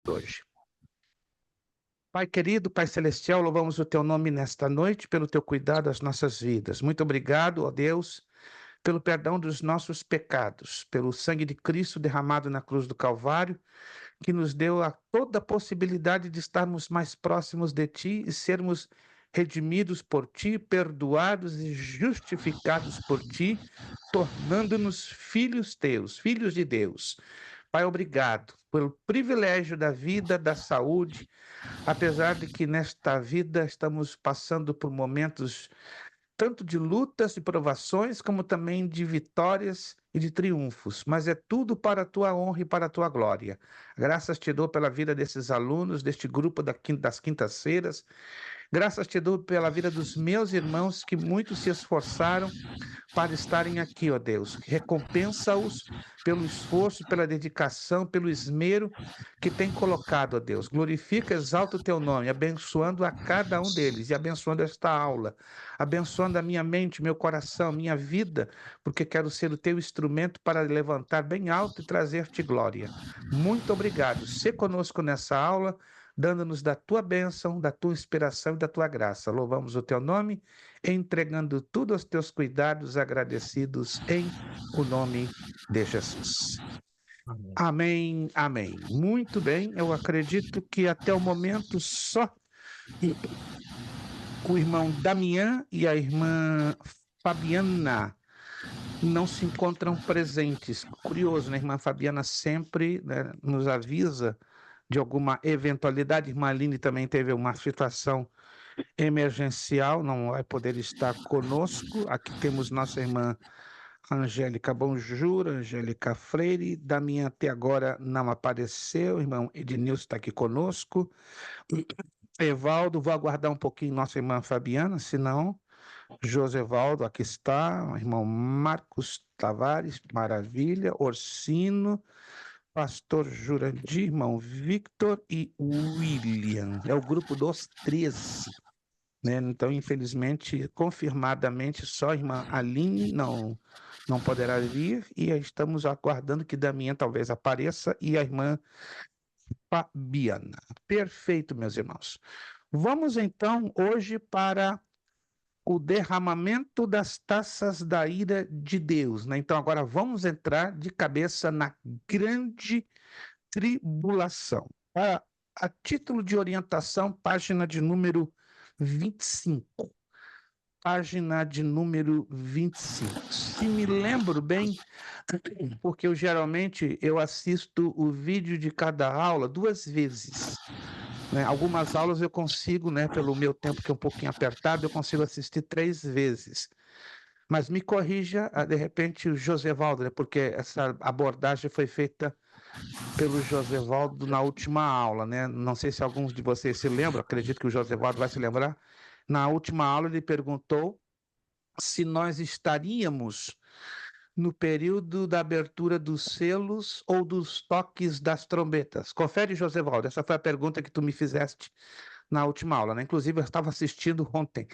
Hoje. Pai querido, Pai celestial, louvamos o teu nome nesta noite pelo teu cuidado às nossas vidas. Muito obrigado, ó Deus, pelo perdão dos nossos pecados, pelo sangue de Cristo derramado na cruz do Calvário, que nos deu toda a possibilidade de estarmos mais próximos de ti e sermos redimidos por ti, perdoados e justificados por ti, tornando-nos filhos teus, filhos de Deus. Pai, obrigado pelo privilégio da vida, da saúde, apesar de que nesta vida estamos passando por momentos tanto de lutas e provações, como também de vitórias e de triunfos, mas é tudo para a tua honra e para a tua glória. Graças te dou pela vida desses alunos, deste grupo das quintas-feiras. Graças te dou pela vida dos meus irmãos que muito se esforçaram para estarem aqui, ó Deus. Recompensa-os pelo esforço, pela dedicação, pelo esmero que tem colocado, ó Deus. Glorifica, exalta o teu nome, abençoando a cada um deles e abençoando esta aula, abençoando a minha mente, meu coração, minha vida, porque quero ser o teu instrumento para levantar bem alto e trazer-te glória. Muito obrigado. Se conosco nessa aula, dando-nos da tua bênção, da tua inspiração e da tua graça. Louvamos o teu nome, entregando tudo aos teus cuidados, agradecidos em o nome de Jesus. Amém. Amém, amém. Muito bem, eu acredito que até o momento só o irmão Damião e a irmã Fabiana não se encontram presentes. Curioso, né? A irmã Fabiana sempre, né, nos avisa de alguma eventualidade. A irmã Aline também teve uma situação emergencial, não vai poder estar conosco. Aqui temos nossa irmã Angélica Bonjour, Angélica Freire. Damião até agora não apareceu. O irmão Ednilson está aqui conosco. Evaldo, vou aguardar um pouquinho nossa irmã Fabiana, senão Josevaldo, aqui está, o irmão Marcos Tavares, maravilha, Orsino, pastor Jurandir, irmão Victor e William. É o grupo dos 13, né? Então, infelizmente, confirmadamente, só a irmã Aline não poderá vir e estamos aguardando que Damião talvez apareça e a irmã Fabiana. Perfeito, meus irmãos. Vamos então hoje para o derramamento das taças da ira de Deus, né? Então agora vamos entrar de cabeça na grande tribulação. A título de orientação, página de número 25. Página de número 25. Se me lembro bem, porque eu geralmente assisto o vídeo de cada aula 2 vezes, né? Algumas aulas eu consigo, né, pelo meu tempo que é um pouquinho apertado, eu consigo assistir 3 vezes. Mas me corrija, de repente, o Josevaldo, né, porque essa abordagem foi feita pelo Josevaldo na última aula, né? Não sei se alguns de vocês se lembram, acredito que o Josevaldo vai se lembrar. Na última aula ele perguntou se nós estaríamos no período da abertura dos selos ou dos toques das trombetas. Confere, Josevaldo, essa foi a pergunta que tu me fizeste na última aula, né? Inclusive, eu estava assistindo ontem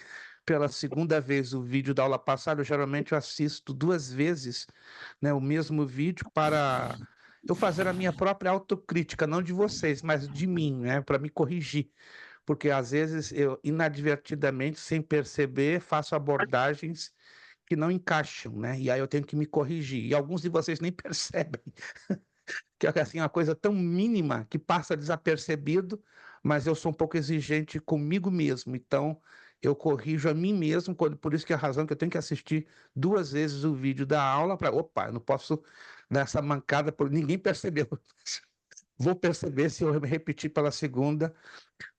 pela segunda vez o vídeo da aula passada. Geralmente eu assisto 2 vezes, né, o mesmo vídeo para eu fazer a minha própria autocrítica, não de vocês, mas de mim, né, para me corrigir. Porque às vezes eu inadvertidamente, sem perceber, faço abordagens que não encaixam, né? E aí eu tenho que me corrigir. E alguns de vocês nem percebem que é assim, uma coisa tão mínima que passa desapercebido, mas eu sou um pouco exigente comigo mesmo, então eu corrijo a mim mesmo, por isso que é a razão que eu tenho que assistir 2 vezes o vídeo da aula para, opa, eu não posso dar essa mancada, porque ninguém percebeu. Vou perceber se eu repetir pela segunda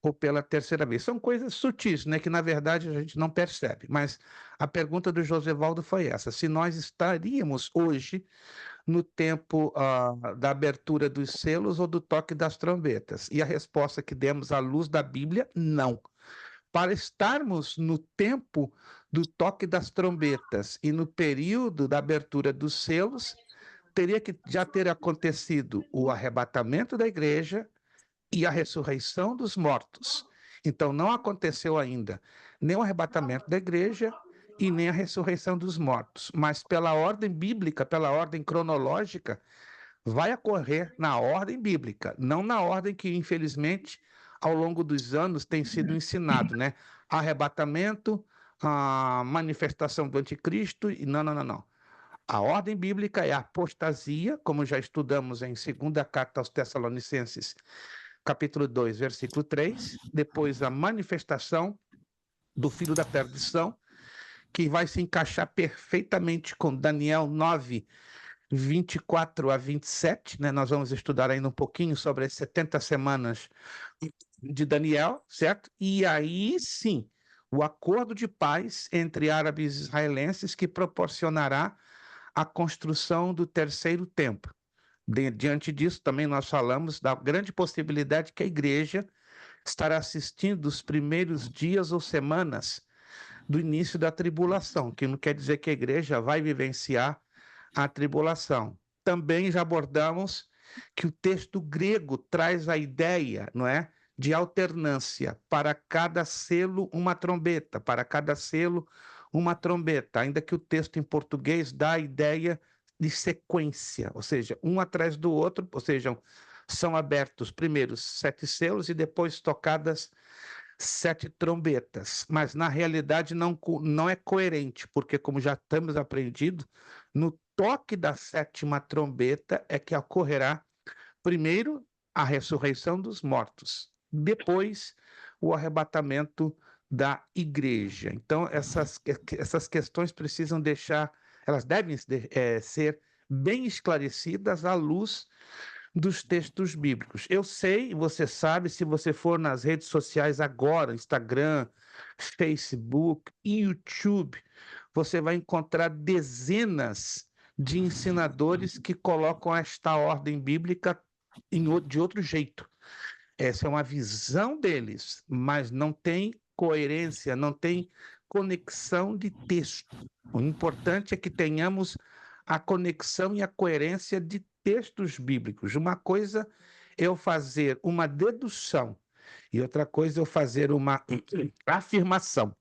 ou pela terceira vez. São coisas sutis, né, que na verdade a gente não percebe, mas a pergunta do Josevaldo foi essa: se nós estaríamos hoje no tempo da abertura dos selos ou do toque das trombetas? E a resposta que demos à luz da Bíblia, não. Para estarmos no tempo do toque das trombetas e no período da abertura dos selos, teria que já ter acontecido o arrebatamento da igreja e a ressurreição dos mortos. Então, não aconteceu ainda nem o arrebatamento da igreja e nem a ressurreição dos mortos, mas pela ordem bíblica, pela ordem cronológica, vai ocorrer na ordem bíblica, não na ordem que, infelizmente, ao longo dos anos tem sido ensinado, né? Arrebatamento, a manifestação do anticristo, e não. A ordem bíblica é a apostasia, como já estudamos em 2ª Carta aos Tessalonicenses, capítulo 2, versículo 3, depois a manifestação do filho da perdição, que vai se encaixar perfeitamente com Daniel 9, 24 a 27, né? Nós vamos estudar ainda um pouquinho sobre as 70 semanas de Daniel, certo? E aí sim, o acordo de paz entre árabes e israelenses que proporcionará a construção do terceiro templo. Diante disso, também nós falamos da grande possibilidade que a igreja estará assistindo os primeiros dias ou semanas do início da tribulação, que não quer dizer que a igreja vai vivenciar a tribulação. Também já abordamos que o texto grego traz a ideia, não é, de alternância. Para cada selo, uma trombeta. Para cada selo, uma trombeta. Ainda que o texto em português dá a ideia de sequência, ou seja, um atrás do outro, ou seja, são abertos primeiro 7 selos e depois tocadas 7 trombetas, mas na realidade não é coerente, porque como já estamos aprendido, no toque da 7ª trombeta é que ocorrerá primeiro a ressurreição dos mortos, depois o arrebatamento da igreja. Então essas questões precisam elas devem ser bem esclarecidas à luz dos textos bíblicos. Eu sei, você sabe, se você for nas redes sociais agora, Instagram, Facebook, YouTube, você vai encontrar dezenas de ensinadores que colocam esta ordem bíblica de outro jeito. Essa é uma visão deles, mas não tem coerência, não tem conexão de texto. O importante é que tenhamos a conexão e a coerência de textos bíblicos. Uma coisa é eu fazer uma dedução e outra coisa é eu fazer uma afirmação.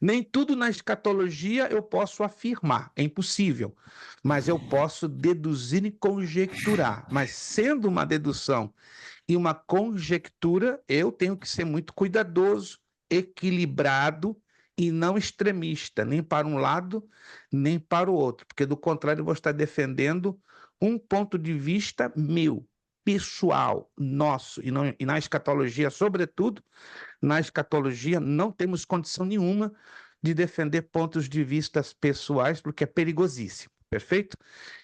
Nem tudo na escatologia eu posso afirmar, é impossível, mas eu posso deduzir e conjecturar. Mas sendo uma dedução e uma conjectura, eu tenho que ser muito cuidadoso, equilibrado e não extremista, nem para um lado, nem para o outro, porque do contrário eu vou estar defendendo um ponto de vista meu, pessoal, nosso, e na escatologia, sobretudo, na escatologia não temos condição nenhuma de defender pontos de vista pessoais, porque é perigosíssimo. Perfeito?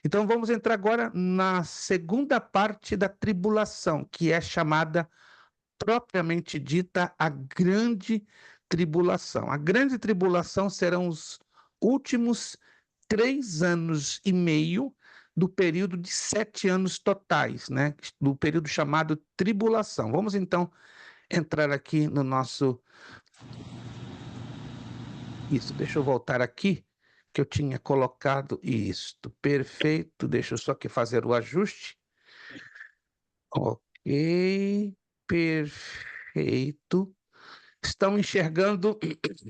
Então vamos entrar agora na segunda parte da tribulação, que é chamada propriamente dita a grande tribulação. A grande tribulação serão os últimos 3 anos e meio do período de 7 anos totais, né? Do período chamado tribulação. Vamos então entrar aqui no nosso. Isso, deixa eu voltar aqui, que eu tinha colocado isto. Perfeito, deixa eu só aqui fazer o ajuste. Ok, perfeito. Estão enxergando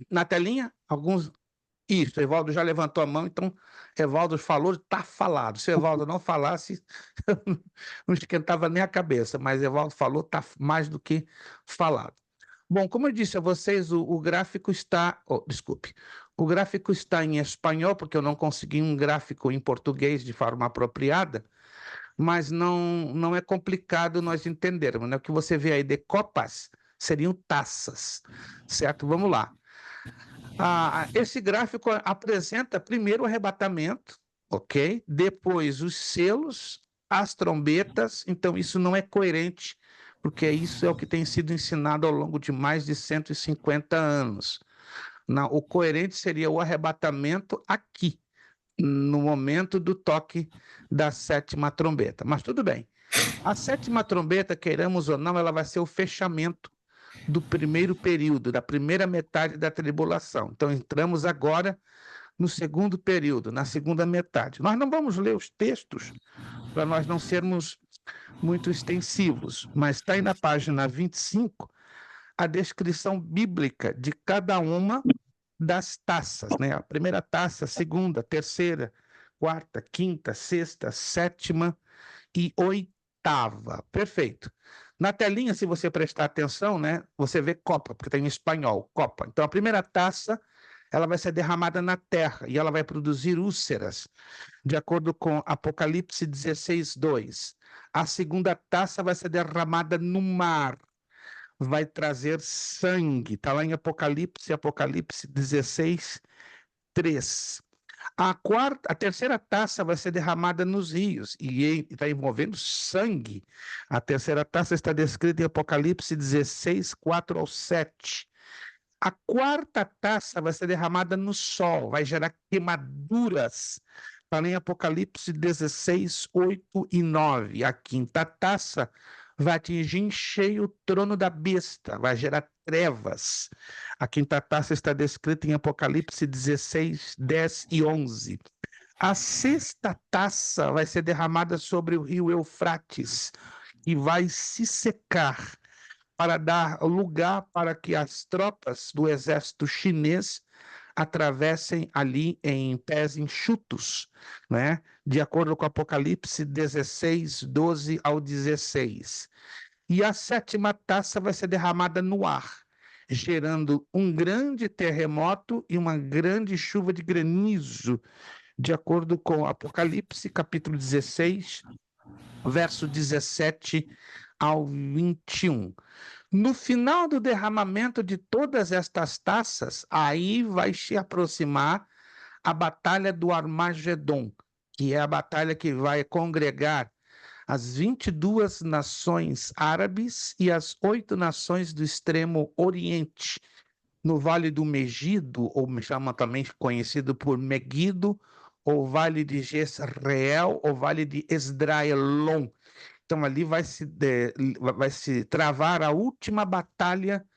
na telinha? Alguns. Isso, Evaldo já levantou a mão, então Evaldo falou, está falado. Se Evaldo não falasse, não esquentava nem a cabeça, mas Evaldo falou, está mais do que falado. Bom, como eu disse a vocês, o gráfico está. Oh, desculpe. O gráfico está em espanhol, porque eu não consegui um gráfico em português de forma apropriada, mas não é complicado nós entendermos, né? O que você vê aí de copas seriam taças, certo? Vamos lá. Esse gráfico apresenta primeiro o arrebatamento, ok? Depois os selos, as trombetas, então isso não é coerente, porque isso é o que tem sido ensinado ao longo de mais de 150 anos. O coerente seria o arrebatamento aqui, no momento do toque da 7ª trombeta. Mas tudo bem. A 7ª trombeta, queiramos ou não, ela vai ser o fechamento do primeiro período, da primeira metade da tribulação. Então, entramos agora no segundo período, na segunda metade. Nós não vamos ler os textos para nós não sermos muito extensivos, mas está aí na página 25 a descrição bíblica de cada uma das taças, né? A primeira taça, a segunda, a terceira, quarta, quinta, sexta, sétima 38ª. Perfeito. Na telinha, se você prestar atenção, né, você vê Copa, porque tem em espanhol, Copa. Então, a primeira taça, ela vai ser derramada na terra e ela vai produzir úlceras, de acordo com Apocalipse 16:2. A segunda taça vai ser derramada no mar, vai trazer sangue. Está lá em Apocalipse 16:3. A terceira taça vai ser derramada nos rios e está envolvendo sangue. A terceira taça está descrita em Apocalipse 16:4-7. A quarta taça vai ser derramada no sol, vai gerar queimaduras. Está em Apocalipse 16:8-9. A quinta taça vai atingir em cheio o trono da besta, vai gerar trevas. A quinta taça está descrita em Apocalipse 16:10-11. A sexta taça vai ser derramada sobre o rio Eufrates e vai se secar para dar lugar para que as tropas do exército chinês atravessem ali em pés enxutos, né? De acordo com Apocalipse 16:12-16. E a sétima taça vai ser derramada no ar, gerando um grande terremoto e uma grande chuva de granizo, de acordo com Apocalipse, capítulo 16, verso 17-21. No final do derramamento de todas estas taças, aí vai se aproximar a batalha do Armagedon, que é a batalha que vai congregar as 22 nações árabes e as 8 nações do extremo oriente, no Vale do Megido, ou chama também conhecido por Megido, ou Vale de Jezreel, ou Vale de Esdraelon. Então, ali vai se travar a última batalha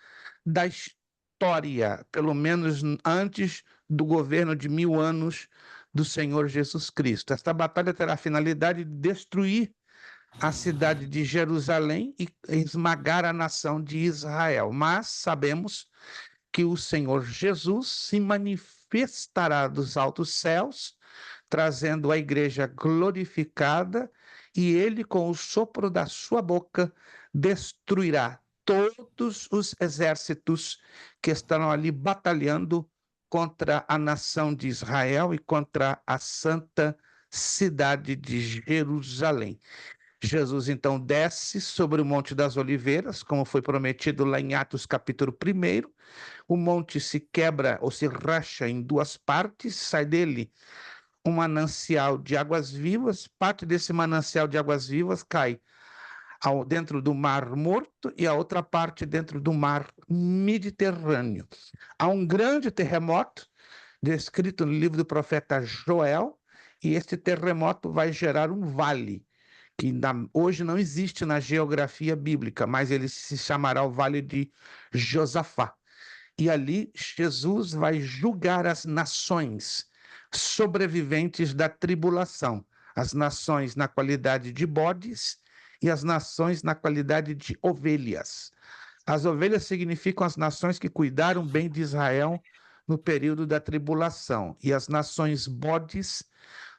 da história, pelo menos antes do governo de 1000 anos do Senhor Jesus Cristo. Esta batalha terá a finalidade de destruir a cidade de Jerusalém e esmagar a nação de Israel. Mas sabemos que o Senhor Jesus se manifestará dos altos céus, trazendo a igreja glorificada, e ele, com o sopro da sua boca, destruirá todos os exércitos que estão ali batalhando contra a nação de Israel e contra a santa cidade de Jerusalém. Jesus então desce sobre o Monte das Oliveiras, como foi prometido lá em Atos capítulo 1. O monte se quebra ou se racha em duas partes, sai dele um manancial de águas vivas, parte desse manancial de águas vivas cai dentro do Mar Morto e a outra parte dentro do Mar Mediterrâneo. Há um grande terremoto descrito no livro do profeta Joel, e este terremoto vai gerar um vale, que hoje não existe na geografia bíblica, mas ele se chamará o Vale de Josafá. E ali Jesus vai julgar as nações sobreviventes da tribulação, as nações na qualidade de bodes e as nações na qualidade de ovelhas. As ovelhas significam as nações que cuidaram bem de Israel no período da tribulação, e as nações bodes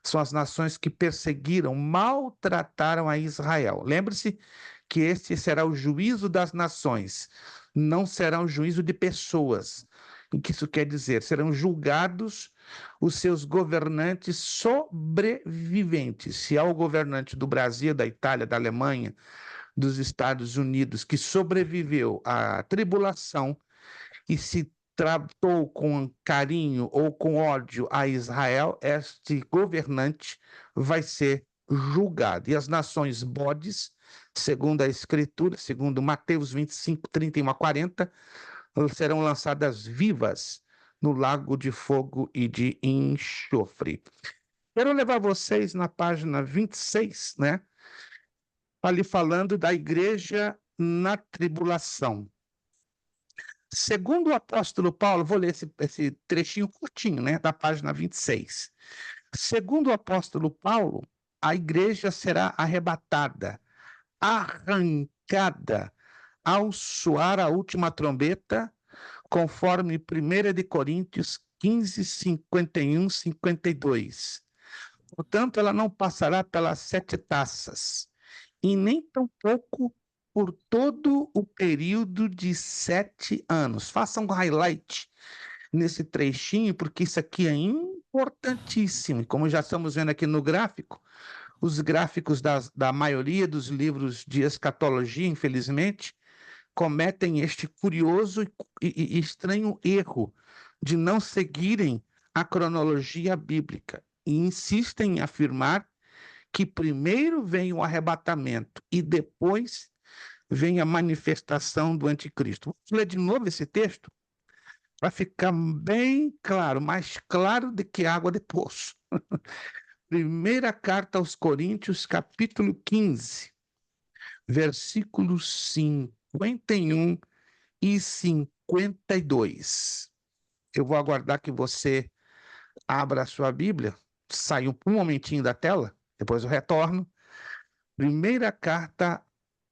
são as nações que perseguiram, maltrataram a Israel. Lembre-se que este será o juízo das nações, não será um juízo de pessoas. O que isso quer dizer? Serão julgados os seus governantes sobreviventes. Se há o governante do Brasil, da Itália, da Alemanha, dos Estados Unidos, que sobreviveu à tribulação e se tratou com carinho ou com ódio a Israel, este governante vai ser julgado. E as nações bodes, segundo a Escritura, segundo Mateus 25, 31-40, serão lançadas vivas no lago de fogo e de enxofre. Quero levar vocês na página 26, né? Ali falando da igreja na tribulação. Segundo o apóstolo Paulo, vou ler esse trechinho curtinho, né, da página 26. Segundo o apóstolo Paulo, a igreja será arrebatada, arrancada, ao soar a última trombeta, conforme 1 de Coríntios 15, 51, 52. Portanto, ela não passará pelas 7 taças, e nem tampouco por todo o período de 7 anos. Faça um highlight nesse trechinho, porque isso aqui é importantíssimo. E como já estamos vendo aqui no gráfico, os gráficos da maioria dos livros de escatologia, infelizmente, cometem este curioso e estranho erro de não seguirem a cronologia bíblica e insistem em afirmar que primeiro vem o arrebatamento e depois vem a manifestação do anticristo. Vamos ler de novo esse texto para ficar bem claro, mais claro do que água de poço. Primeira carta aos Coríntios, capítulo 15, versículos 51 e 52. Eu vou aguardar que você abra a sua Bíblia, saia um momentinho da tela, depois eu retorno. Primeira carta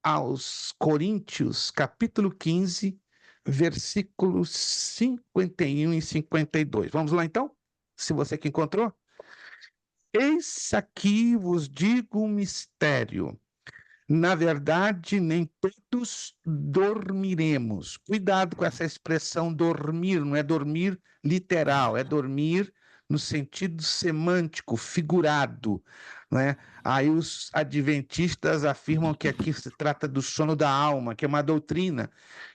aos Coríntios, capítulo 15, versículos 51 e 52. Vamos lá então? Se você que encontrou. Eis aqui vos digo um mistério. Na verdade, nem todos dormiremos. Cuidado com essa expressão dormir, não é dormir literal, é dormir no sentido semântico, figurado, né? Aí os adventistas afirmam que aqui se trata do sono da alma, que é uma doutrina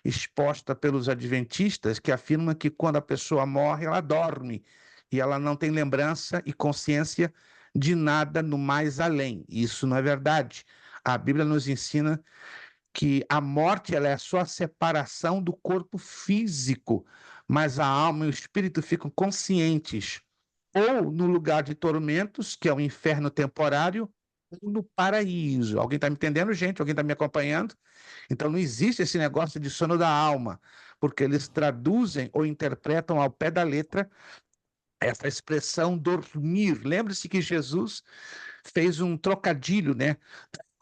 exposta pelos adventistas, que afirma que quando a pessoa morre, ela dorme e ela não tem lembrança e consciência de nada no mais além. Isso não é verdade. A Bíblia nos ensina que a morte ela é só a separação do corpo físico, mas a alma e o espírito ficam conscientes, ou no lugar de tormentos, que é o inferno temporário, ou no paraíso. Alguém está me entendendo, gente? Alguém está me acompanhando? Então não existe esse negócio de sono da alma, porque eles traduzem ou interpretam ao pé da letra essa expressão dormir. Lembre-se que Jesus fez um trocadilho, né?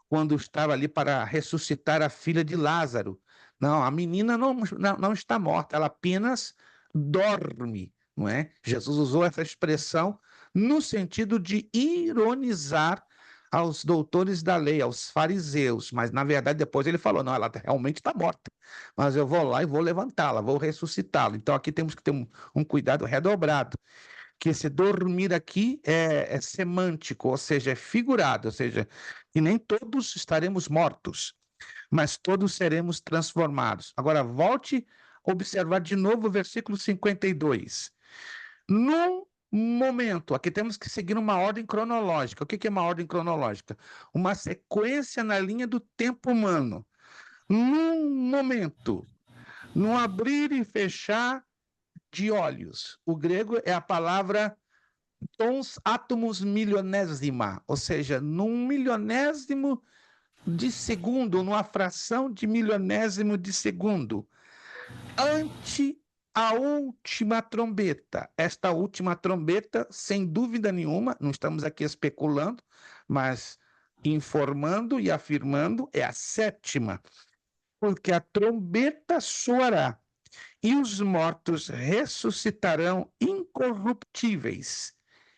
Quando estava ali para ressuscitar a filha de Lázaro. Não, a menina não está morta, ela apenas dorme, não é? Jesus usou essa expressão no sentido de ironizar aos doutores da lei, aos fariseus, mas na verdade depois ele falou, não, ela realmente está morta, mas eu vou lá e vou levantá-la, vou ressuscitá-la. Então aqui temos que ter um cuidado redobrado, que esse dormir aqui é semântico, ou seja, é figurado, ou seja, que nem todos estaremos mortos, mas todos seremos transformados. Agora, volte a observar de novo o versículo 52. Num momento, aqui temos que seguir uma ordem cronológica. O que é uma ordem cronológica? Uma sequência na linha do tempo humano. Num momento, num abrir e fechar de olhos. O grego é a palavra tons átomos milionésima, ou seja, num milionésimo de segundo, numa fração de milionésimo de segundo, ante a última trombeta. Esta última trombeta, sem dúvida nenhuma, não estamos aqui especulando, mas informando e afirmando, é a sétima, porque a trombeta soará e os mortos ressuscitarão incorruptíveis,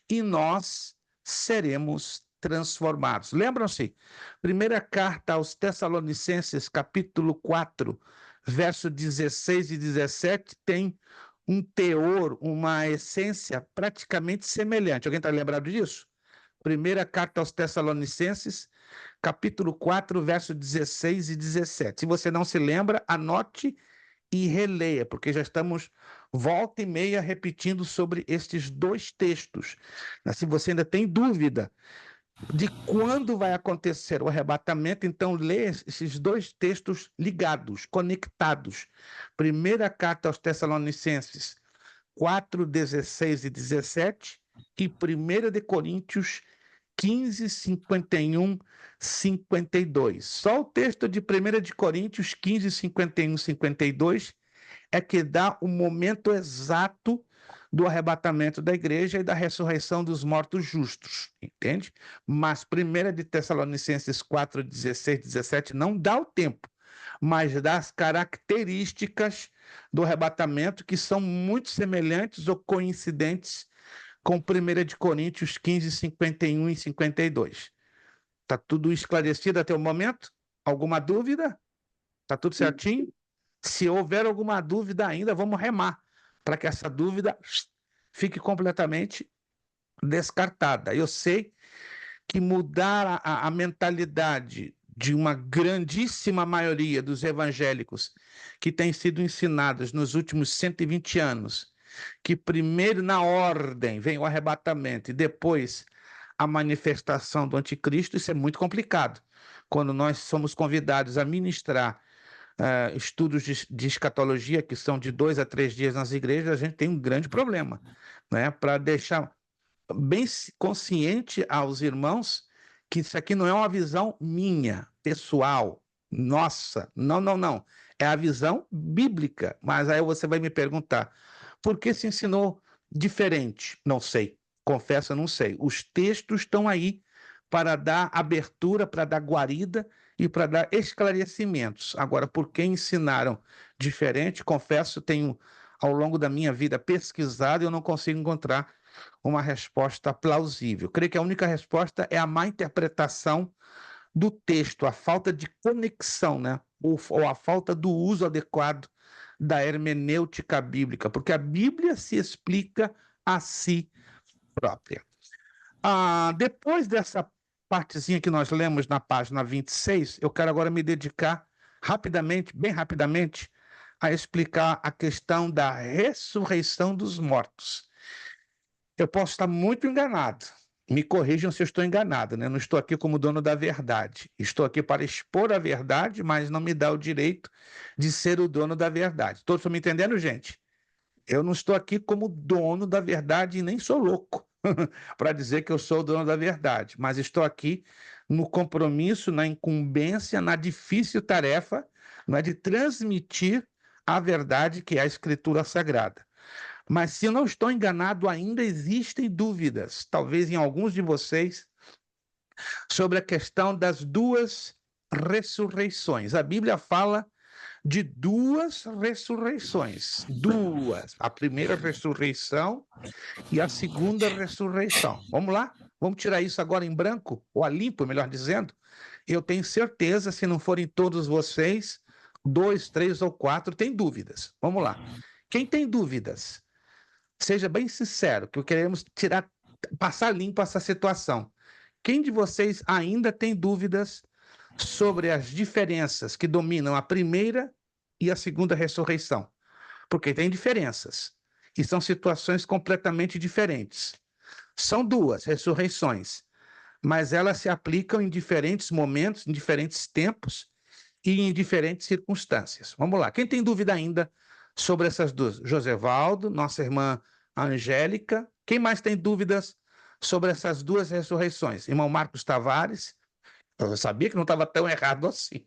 e nós seremos transformados. Lembram-se? Primeira carta aos Tessalonicenses, capítulo 4, verso 16 e 17, tem um teor, uma essência praticamente semelhante. Alguém está lembrado disso? Primeira carta aos Tessalonicenses, capítulo 4, verso 16 e 17. Se você não se lembra, anote e releia, porque já estamos volta e meia repetindo sobre estes dois textos. Se você ainda tem dúvida de quando vai acontecer o arrebatamento, então lê esses dois textos ligados, conectados. Primeira carta aos Tessalonicenses 4, 16 e 17 e 1 de Coríntios 15, 51, 52. Só o texto de 1 de Coríntios 15, 51, 52 é que dá o momento exato do arrebatamento da igreja e da ressurreição dos mortos justos, entende? Mas 1 de Tessalonicenses 4, 16, 17 não dá o tempo, mas dá as características do arrebatamento que são muito semelhantes ou coincidentes com 1 de Coríntios 15, 51 e 52. Está tudo esclarecido até o momento? Alguma dúvida? Está tudo certinho? Se houver alguma dúvida ainda, vamos remar para que essa dúvida fique completamente descartada. Eu sei que mudar a mentalidade de uma grandíssima maioria dos evangélicos que têm sido ensinados nos últimos 120 anos, que primeiro na ordem vem o arrebatamento e depois a manifestação do anticristo, isso é muito complicado. Quando nós somos convidados a ministrar estudos de escatologia, que são de 2 a 3 dias nas igrejas, a gente tem um grande problema, né? Para deixar bem consciente aos irmãos que isso aqui não é uma visão minha, pessoal, nossa, não, não, não. É a visão bíblica. Mas aí você vai me perguntar, por que se ensinou diferente? Não sei, confesso, não sei. Os textos estão aí para dar abertura, para dar guarida e para dar esclarecimentos. Agora, por que ensinaram diferente? Confesso, tenho ao longo da minha vida pesquisado e eu não consigo encontrar uma resposta plausível. Creio que a única resposta é a má interpretação do texto, a falta de conexão, né? Ou a falta do uso adequado da hermenêutica bíblica, porque a Bíblia se explica a si própria. Depois dessa partezinha que nós lemos na página 26, eu quero agora me dedicar rapidamente, bem rapidamente, a explicar a questão da ressurreição dos mortos. Eu posso estar muito enganado. Me corrijam se eu estou enganado, né? Não estou aqui como dono da verdade. Estou aqui para expor a verdade, mas não me dá o direito de ser o dono da verdade. Todos estão me entendendo, gente? Eu não estou aqui como dono da verdade e nem sou louco para dizer que eu sou o dono da verdade, mas estou aqui no compromisso, na incumbência, na difícil tarefa, não é, de transmitir a verdade que é a Escritura Sagrada. Mas se eu não estou enganado, ainda existem dúvidas, talvez em alguns de vocês, sobre a questão das duas ressurreições. A Bíblia fala de duas ressurreições. Duas. A primeira ressurreição e a segunda ressurreição. Vamos lá? Vamos tirar isso agora em branco, ou a limpo, melhor dizendo. Eu tenho certeza, se não forem todos vocês, 2, 3 ou 4, tem dúvidas. Vamos lá. Quem tem dúvidas? Seja bem sincero, que queremos passar limpo essa situação. Quem de vocês ainda tem dúvidas sobre as diferenças que dominam a primeira e a segunda ressurreição? Porque tem diferenças e são situações completamente diferentes. São duas ressurreições, mas elas se aplicam em diferentes momentos, em diferentes tempos e em diferentes circunstâncias. Vamos lá. Quem tem dúvida ainda sobre essas duas? Josevaldo, nossa irmã Angélica. Quem mais tem dúvidas sobre essas duas ressurreições? Irmão Marcos Tavares. Eu sabia que não estava tão errado assim.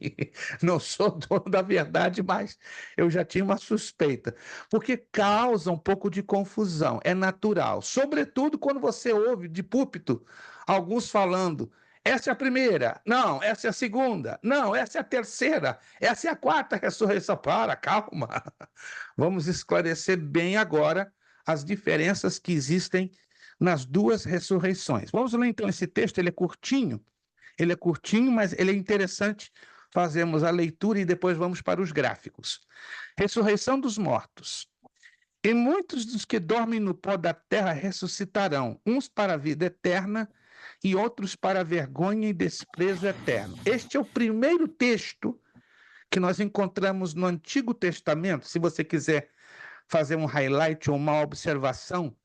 Não sou dono da verdade, mas eu já tinha uma suspeita. Porque causa um pouco de confusão, é natural. Sobretudo quando você ouve de púlpito alguns falando: essa é a primeira, não, essa é a segunda, não, essa é a terceira, essa é a quarta ressurreição. Calma. Vamos esclarecer bem agora as diferenças que existem nas duas ressurreições. Vamos ler então esse texto, ele é curtinho, mas ele é interessante. Fazemos a leitura e depois vamos para os gráficos. Ressurreição dos mortos. E muitos dos que dormem no pó da terra ressuscitarão, uns para a vida eterna e outros para a vergonha e desprezo eterno. Este é o primeiro texto que nós encontramos no Antigo Testamento. Se você quiser fazer um highlight ou uma observação,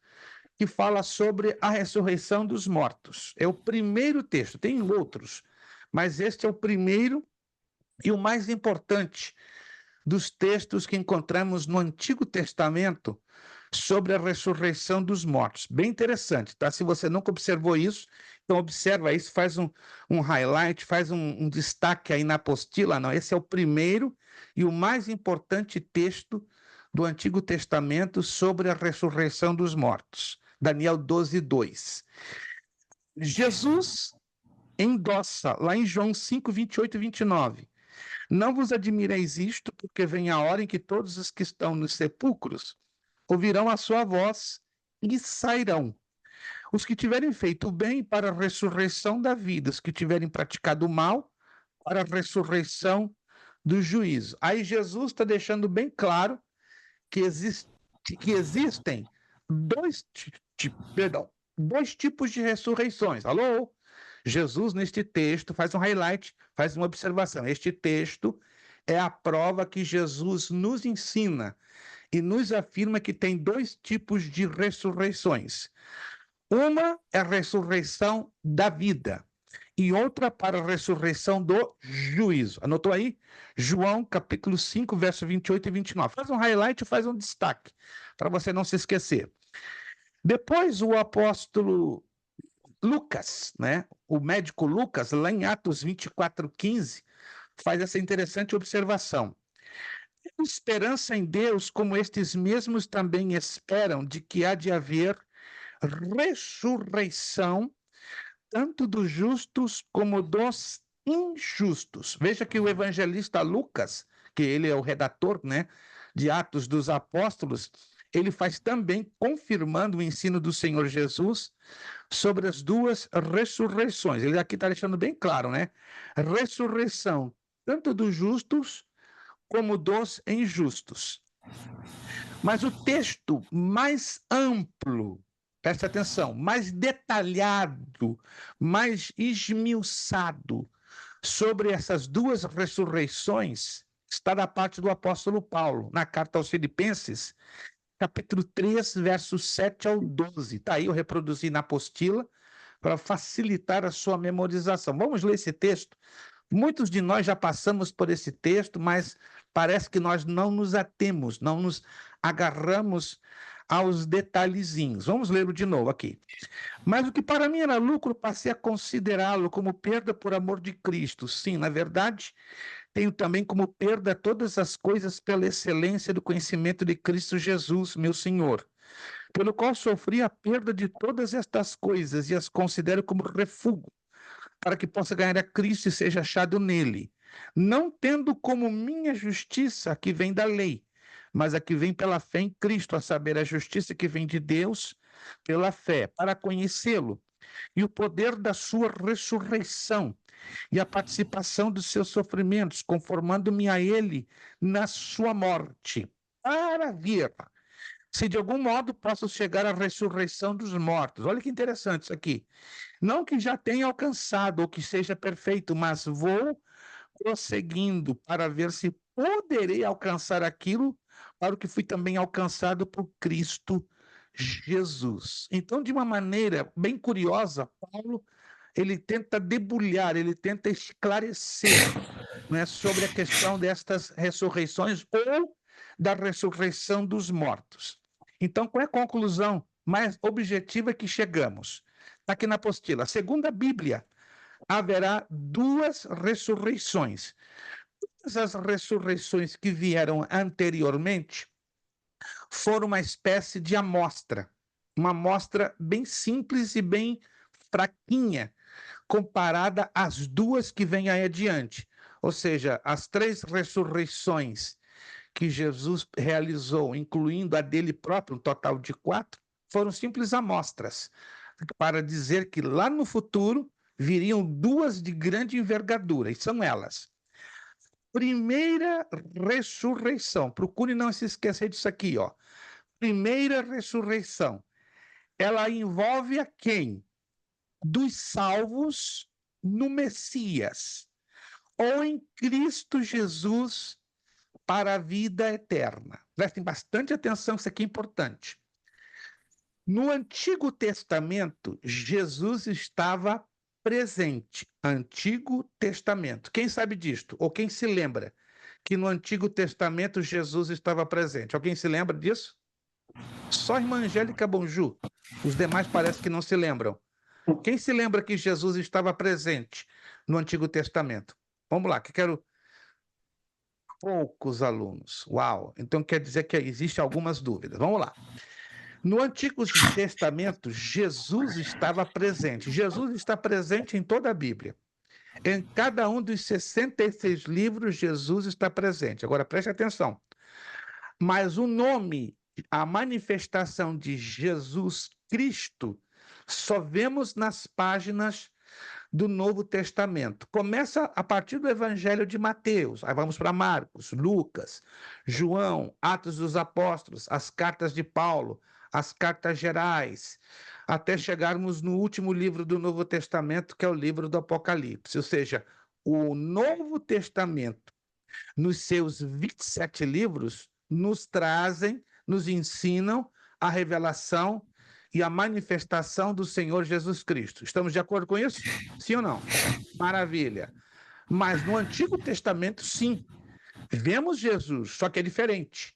que fala sobre a ressurreição dos mortos. É o primeiro texto, tem outros, mas este é o primeiro e o mais importante dos textos que encontramos no Antigo Testamento sobre a ressurreição dos mortos. Bem interessante, tá? Se você nunca observou isso, então observa isso, faz um highlight, faz um destaque aí na apostila. Não, esse é o primeiro e o mais importante texto do Antigo Testamento sobre a ressurreição dos mortos. Daniel 12, 2. Jesus endossa lá em João 5, 28 e 29. Não vos admireis isto, porque vem a hora em que todos os que estão nos sepulcros ouvirão a sua voz e sairão. Os que tiverem feito o bem para a ressurreição da vida, os que tiverem praticado o mal para a ressurreição do juízo. Aí Jesus está deixando bem claro que existem dois tipos de ressurreições. Alô? Jesus, neste texto, faz um highlight, faz uma observação. Este texto é a prova que Jesus nos ensina e nos afirma que tem dois tipos de ressurreições. Uma é a ressurreição da vida e outra para a ressurreição do juízo. Anotou aí? João, capítulo 5, verso 28 e 29. Faz um highlight, faz um destaque, para você não se esquecer. Depois, o apóstolo Lucas, né? O médico Lucas, lá em Atos 24:15, faz essa interessante observação. Esperança em Deus, como estes mesmos também esperam, de que há de haver ressurreição tanto dos justos como dos injustos. Veja que o evangelista Lucas, que ele é o redator, né, de Atos dos Apóstolos, ele faz também confirmando o ensino do Senhor Jesus sobre as duas ressurreições. Ele aqui está deixando bem claro, né? Ressurreição tanto dos justos como dos injustos. Mas o texto mais amplo, preste atenção, mais detalhado, mais esmiuçado sobre essas duas ressurreições está da parte do apóstolo Paulo, na carta aos Filipenses, capítulo 3, versos 7 ao 12. Está aí, eu reproduzi na apostila para facilitar a sua memorização. Vamos ler esse texto? Muitos de nós já passamos por esse texto, mas parece que nós não nos atemos, não nos agarramos aos detalhezinhos. Vamos lê-lo de novo aqui. Mas o que para mim era lucro, passei a considerá-lo como perda por amor de Cristo. Sim, na verdade, tenho também como perda todas as coisas pela excelência do conhecimento de Cristo Jesus, meu Senhor, pelo qual sofri a perda de todas estas coisas e as considero como refúgio, para que possa ganhar a Cristo e seja achado nele, não tendo como minha justiça a que vem da lei, mas a que vem pela fé em Cristo, a saber, a justiça que vem de Deus pela fé, para conhecê-lo e o poder da sua ressurreição e a participação dos seus sofrimentos, conformando-me a ele na sua morte, para vir, se de algum modo posso chegar à ressurreição dos mortos. Olha que interessante isso aqui. Não que já tenha alcançado ou que seja perfeito, mas vou prosseguindo para ver se poderei alcançar aquilo para o que fui também alcançado por Cristo Jesus. Então, de uma maneira bem curiosa, Paulo ele tenta debulhar, ele tenta esclarecer, né, sobre a questão destas ressurreições ou da ressurreição dos mortos. Então, qual é a conclusão mais objetiva que chegamos? Está aqui na apostila. Segundo a Bíblia, haverá duas ressurreições. Todas as ressurreições que vieram anteriormente foram uma espécie de amostra, uma amostra bem simples e bem fraquinha, comparada às duas que vêm aí adiante. Ou seja, as três ressurreições que Jesus realizou, incluindo a dele próprio, um total de 4, foram simples amostras, para dizer que lá no futuro viriam duas de grande envergadura, e são elas. Primeira ressurreição, procure não se esquecer disso aqui, ó. Primeira ressurreição, ela envolve a quem? Dos salvos no Messias, ou em Cristo Jesus para a vida eterna. Prestem bastante atenção, isso aqui é importante. No Antigo Testamento, Jesus estava presente. Antigo Testamento. Quem sabe disto? Ou quem se lembra que no Antigo Testamento Jesus estava presente? Alguém se lembra disso? Só a irmã Angélica Bonju. Os demais parece que não se lembram. Quem se lembra que Jesus estava presente no Antigo Testamento? Vamos lá, que quero poucos alunos. Uau! Então quer dizer que existem algumas dúvidas. Vamos lá. No Antigo Testamento, Jesus estava presente. Jesus está presente em toda a Bíblia. Em cada um dos 66 livros, Jesus está presente. Agora preste atenção. Mas o nome, a manifestação de Jesus Cristo, só vemos nas páginas do Novo Testamento. Começa a partir do Evangelho de Mateus, aí vamos para Marcos, Lucas, João, Atos dos Apóstolos, as cartas de Paulo, as cartas gerais, até chegarmos no último livro do Novo Testamento, que é o livro do Apocalipse. Ou seja, o Novo Testamento, nos seus 27 livros, nos trazem, nos ensinam a revelação e a manifestação do Senhor Jesus Cristo. Estamos de acordo com isso? Sim ou não? Maravilha. Mas no Antigo Testamento, sim, vemos Jesus, só que é diferente.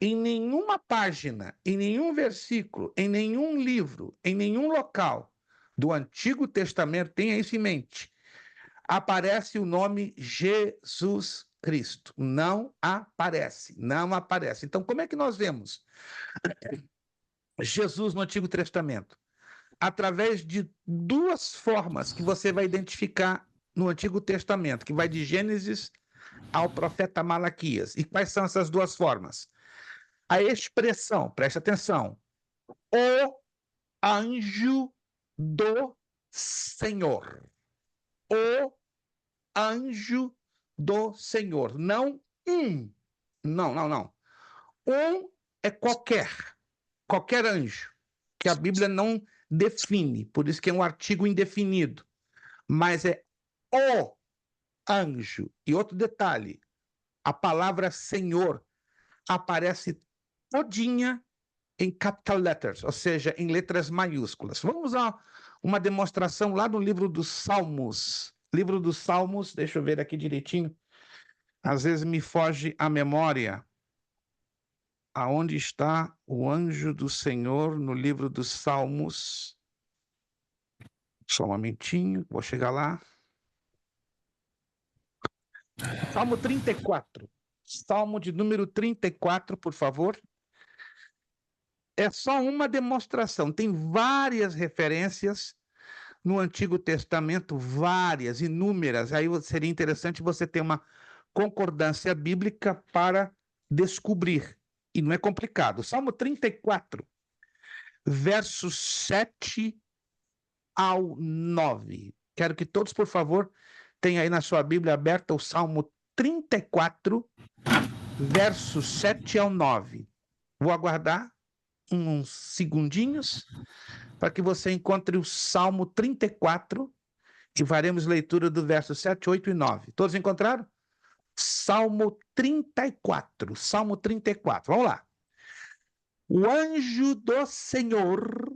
Em nenhuma página, em nenhum versículo, em nenhum livro, em nenhum local do Antigo Testamento, tenha isso em mente, aparece o nome Jesus Cristo. Não aparece, não aparece. Então, como é que nós vemos Jesus no Antigo Testamento? Através de duas formas que você vai identificar no Antigo Testamento, que vai de Gênesis ao profeta Malaquias. E quais são essas duas formas? A expressão, preste atenção, o anjo do Senhor. O anjo do Senhor. Não um. Não, não, não. Um é qualquer anjo, que a Bíblia não define, por isso que é um artigo indefinido. Mas é o anjo. E outro detalhe, a palavra Senhor aparece todinha em capital letters, ou seja, em letras maiúsculas. Vamos a uma demonstração lá no livro dos Salmos. Livro dos Salmos, deixa eu ver aqui direitinho. Às vezes me foge a memória. Aonde está o anjo do Senhor no livro dos Salmos? Só um momentinho, vou chegar lá. Salmo 34. Salmo de número 34, por favor. É só uma demonstração. Tem várias referências no Antigo Testamento, várias, inúmeras. Aí seria interessante você ter uma concordância bíblica para descobrir. E não é complicado. Salmo 34, versos 7 ao 9. Quero que todos, por favor, tenham aí na sua Bíblia aberta o Salmo 34, versos 7 ao 9. Vou aguardar uns segundinhos para que você encontre o Salmo 34 e faremos leitura do verso 7, 8 e 9. Todos encontraram? Salmo 34. Salmo 34. Vamos lá. O anjo do Senhor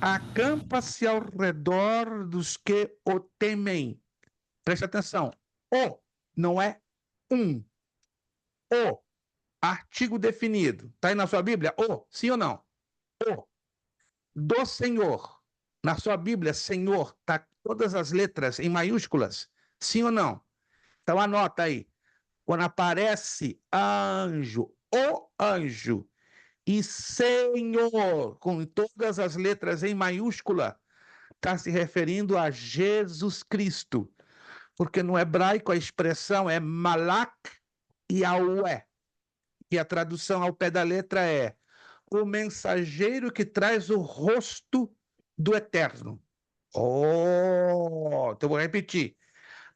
acampa-se ao redor dos que o temem. Preste atenção. O não é um. O, artigo definido. Está aí na sua Bíblia? O, sim ou não? O, do Senhor. Na sua Bíblia, Senhor, está todas as letras em maiúsculas? Sim ou não? Então anota aí. Quando aparece anjo, o anjo, e Senhor, com todas as letras em maiúscula, está se referindo a Jesus Cristo. Porque no hebraico a expressão é Malak Yahweh. E a tradução ao pé da letra é o mensageiro que traz o rosto do Eterno. Oh, então vou repetir.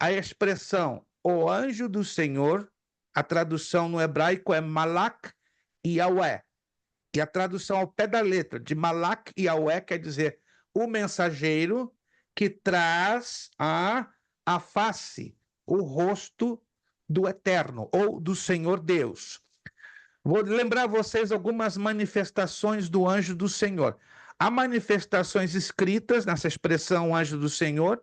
A expressão o anjo do Senhor, a tradução no hebraico é Malak Yahweh. E a tradução ao pé da letra de Malak Yahweh quer dizer o mensageiro que traz a face, o rosto do Eterno ou do Senhor Deus. Vou lembrar vocês algumas manifestações do anjo do Senhor. Há manifestações escritas nessa expressão anjo do Senhor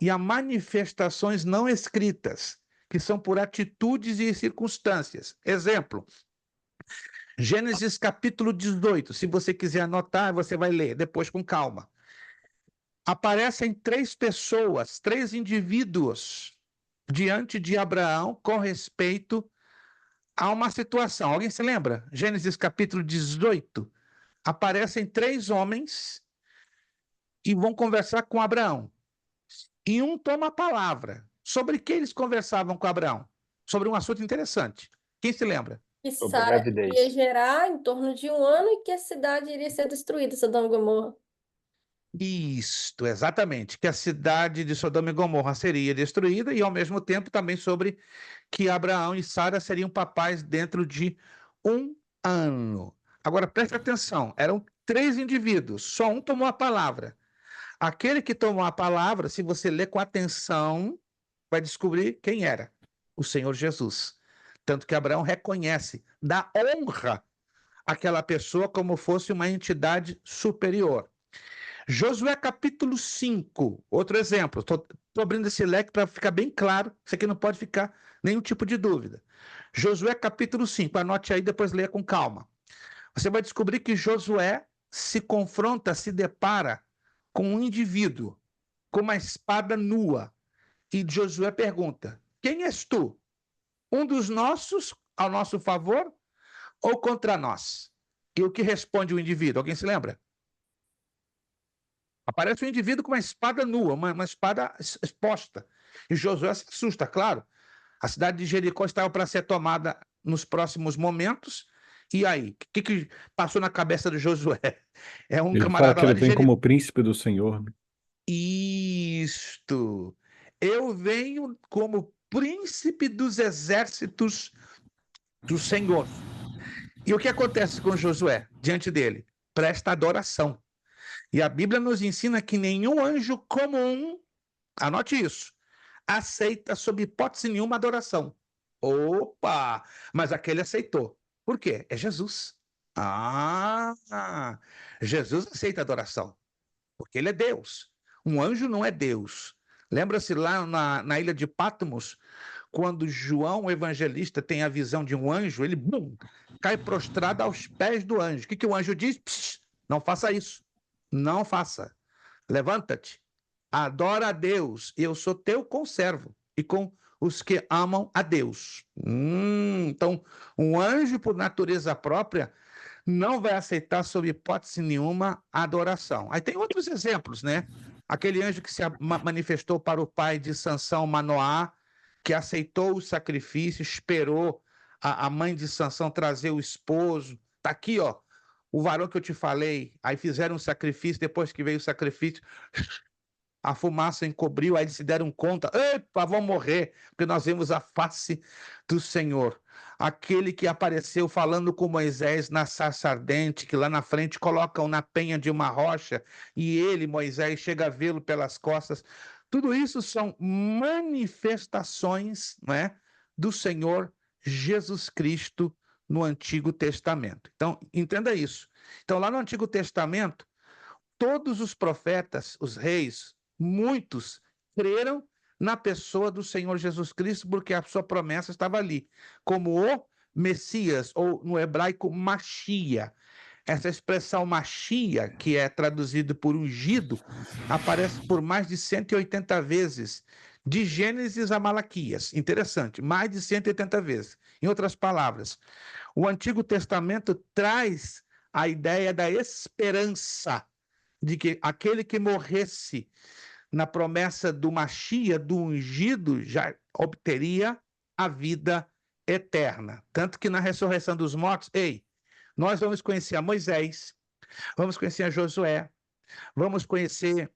e há manifestações não escritas, que são por atitudes e circunstâncias. Exemplo, Gênesis capítulo 18. Se você quiser anotar, você vai ler depois com calma. Aparecem três pessoas, três indivíduos diante de Abraão com respeito a uma situação. Alguém se lembra? Gênesis capítulo 18. Aparecem três homens e vão conversar com Abraão. E um toma a palavra. Sobre que eles conversavam com Abraão? Sobre um assunto interessante. Quem se lembra? Que Sobre a Sara gravidez. ia gerar em torno de 1 ano e que a cidade iria ser destruída, Sodoma e Gomorra. Isto, exatamente, que a cidade de Sodoma e Gomorra seria destruída e, ao mesmo tempo, também sobre que Abraão e Sara seriam papais dentro de 1 ano. Agora, preste atenção, eram 3 indivíduos, só um tomou a palavra. Aquele que tomou a palavra, se você ler com atenção, vai descobrir quem era: o Senhor Jesus. Tanto que Abraão reconhece, dá honra àquela pessoa como fosse uma entidade superior. Josué capítulo 5, outro exemplo. Estou abrindo esse leque para ficar bem claro, isso aqui não pode ficar nenhum tipo de dúvida. Josué capítulo 5, anote aí, depois leia com calma. Você vai descobrir que Josué se confronta, se depara com um indivíduo com uma espada nua. E Josué pergunta: quem és tu? Um dos nossos ao nosso favor ou contra nós? E o que responde o indivíduo? Alguém se lembra? Aparece um indivíduo com uma espada nua, uma espada exposta. E Josué se assusta, claro. A cidade de Jericó estava para ser tomada nos próximos momentos. E aí, o que passou na cabeça de Josué? É um Ele fala camarada que lá ele de vem Jericó. como príncipe do Senhor, né? Isto. Eu venho como príncipe dos exércitos do Senhor. E o que acontece com Josué diante dele? Presta adoração. E a Bíblia nos ensina que nenhum anjo comum, anote isso, aceita sob hipótese nenhuma adoração. Opa! Mas aquele aceitou. Por quê? É Jesus. Ah! Jesus aceita adoração, porque ele é Deus. Um anjo não é Deus. Lembra-se lá na ilha de Patmos, quando João, o evangelista, tem a visão de um anjo, ele bum, cai prostrado aos pés do anjo. O que o anjo diz? Psh, não faça isso. Não faça. Levanta-te, adora a Deus, eu sou teu conservo, e com os que amam a Deus. Então, um anjo, por natureza própria, não vai aceitar, sob hipótese nenhuma, a adoração. Aí tem outros exemplos, né? Aquele anjo que se manifestou para o pai de Sansão, Manoá, que aceitou o sacrifício, esperou a mãe de Sansão trazer o esposo. Está aqui, ó, o varão que eu te falei. Aí fizeram um sacrifício, depois que veio o sacrifício, a fumaça encobriu, aí eles se deram conta: epa, vão morrer, porque nós vemos a face do Senhor. Aquele que apareceu falando com Moisés na sarça ardente, que lá na frente colocam na penha de uma rocha, e ele, Moisés, chega a vê-lo pelas costas. Tudo isso são manifestações, não é, do Senhor Jesus Cristo no Antigo Testamento. Então, entenda isso. Então, lá no Antigo Testamento, todos os profetas, os reis, muitos creram na pessoa do Senhor Jesus Cristo, porque a sua promessa estava ali, como o Messias, ou no hebraico, Machia. Essa expressão Machia, que é traduzido por ungido, aparece por mais de 180 vezes, de Gênesis a Malaquias. Interessante, mais de 180 vezes. Em outras palavras, o Antigo Testamento traz a ideia da esperança de que aquele que morresse na promessa do Machia, do ungido, já obteria a vida eterna. Tanto que na ressurreição dos mortos, ei, nós vamos conhecer a Moisés, vamos conhecer a Josué, vamos conhecer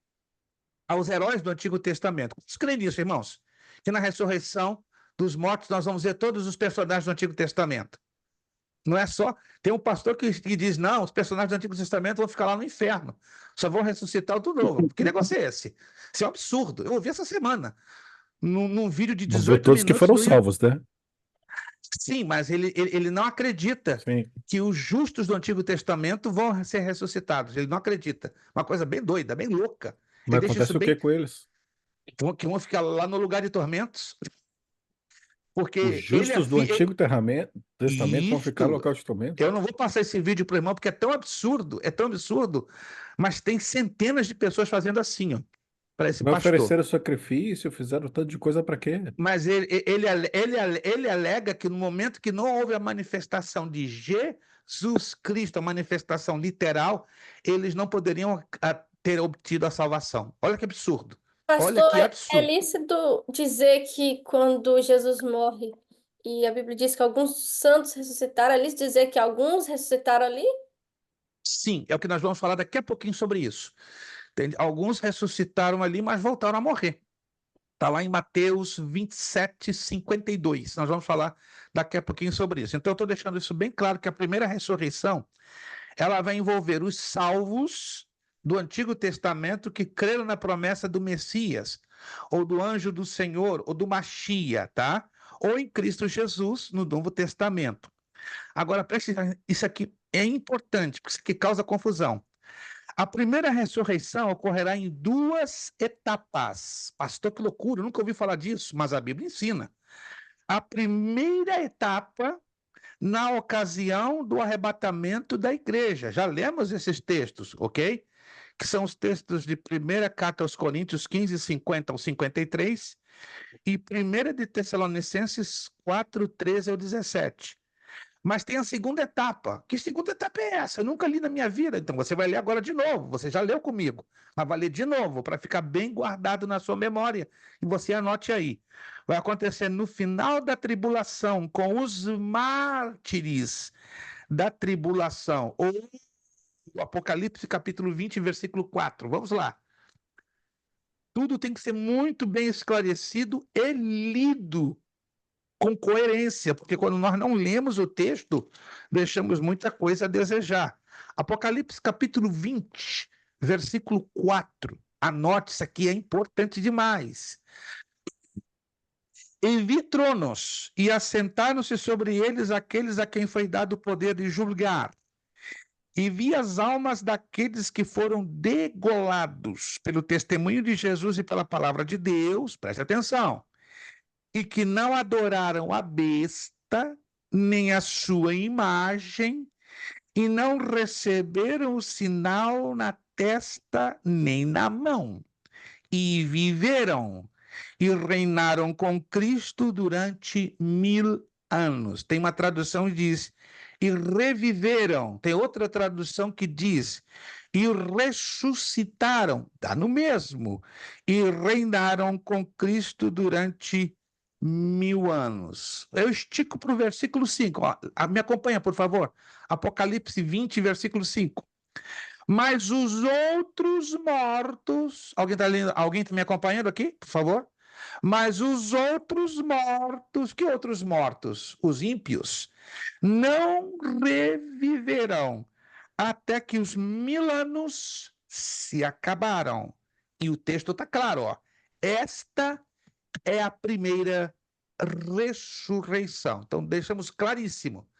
aos heróis do Antigo Testamento. Vocês creem nisso, irmãos? Que na ressurreição dos mortos nós vamos ver todos os personagens do Antigo Testamento. Não é só. Tem um pastor que diz: não, os personagens do Antigo Testamento vão ficar lá no inferno, só vão ressuscitar tudo novo. Que negócio é esse? Isso é um absurdo. Eu ouvi essa semana, num vídeo de Vamos ver 18 todos que minutos foram do YouTube. salvos, né? Sim, mas ele não acredita Sim. que os justos do Antigo Testamento vão ser ressuscitados. Ele não acredita. Uma coisa bem doida, bem louca. Mas Ele deixa isso acontece o que bem. com eles? Que vão ficar lá no lugar de tormentos, Os porque ele justos do Antigo Testamento vão ficar no Isto. local de tormento? Eu não vou passar esse vídeo para o irmão, porque é tão absurdo, mas tem centenas de pessoas fazendo assim, ó, para esse Mas pastor. ofereceram sacrifício, fizeram tanto de coisa para quê? Mas ele alega que no momento que não houve a manifestação de Jesus Cristo, a manifestação literal, eles não poderiam ter obtido a salvação. Olha que absurdo. Olha Pastor, que é absurdo. lícito dizer que quando Jesus morre e a Bíblia diz que alguns santos ressuscitaram, é lícito dizer que alguns ressuscitaram ali? Sim, é o que nós vamos falar daqui a pouquinho sobre isso. Entende? Alguns ressuscitaram ali, mas voltaram a morrer. Está lá em Mateus 27, 52. Nós vamos falar daqui a pouquinho sobre isso. Então, eu estou deixando isso bem claro, que a primeira ressurreição, ela vai envolver os salvos do Antigo Testamento que creram na promessa do Messias, ou do anjo do Senhor, ou do Machia, tá? Ou em Cristo Jesus, no Novo Testamento. Agora, preste atenção, isso aqui é importante, porque isso aqui causa confusão. A primeira ressurreição ocorrerá em 2 etapas. Pastor, que loucura, eu nunca ouvi falar disso, mas a Bíblia ensina. A primeira etapa, na ocasião do arrebatamento da igreja. Já lemos esses textos, ok? Que são os textos de 1ª Carta aos Coríntios 15, 50 ao 53 e 1ª de Tessalonicenses 4, 13 ao 17. Mas tem a segunda etapa. Que segunda etapa é essa? Eu nunca li na minha vida. Então você vai ler agora de novo. Você já leu comigo, mas vai ler de novo para ficar bem guardado na sua memória. E você anote aí. Vai acontecer no final da tribulação com os mártires da tribulação. Ou o Apocalipse capítulo 20, versículo 4. Vamos lá. Tudo tem que ser muito bem esclarecido e lido com coerência, porque quando nós não lemos o texto, deixamos muita coisa a desejar. Apocalipse capítulo 20, versículo 4. Anote, isso aqui é importante demais. E vi tronos, e assentaram-se sobre eles aqueles a quem foi dado o poder de julgar. E vi as almas daqueles que foram degolados pelo testemunho de Jesus e pela palavra de Deus, preste atenção, e que não adoraram a besta, nem a sua imagem, e não receberam o sinal na testa nem na mão, e viveram e reinaram com Cristo durante 1000 anos. Tem uma tradução que diz, e reviveram. Tem outra tradução que diz, e ressuscitaram. Dá no mesmo. E reinaram com Cristo durante 1000 anos. Eu estico para o versículo 5. Ó, me acompanha, por favor. Apocalipse 20, versículo 5. Mas os outros mortos... Alguém está lendo? Alguém está me acompanhando aqui, por favor? Mas os outros mortos... Que outros mortos? Os ímpios. Não reviverão até que os 1000 anos se acabaram. E o texto está claro, ó. Esta é a primeira ressurreição. Então, deixamos claríssimo.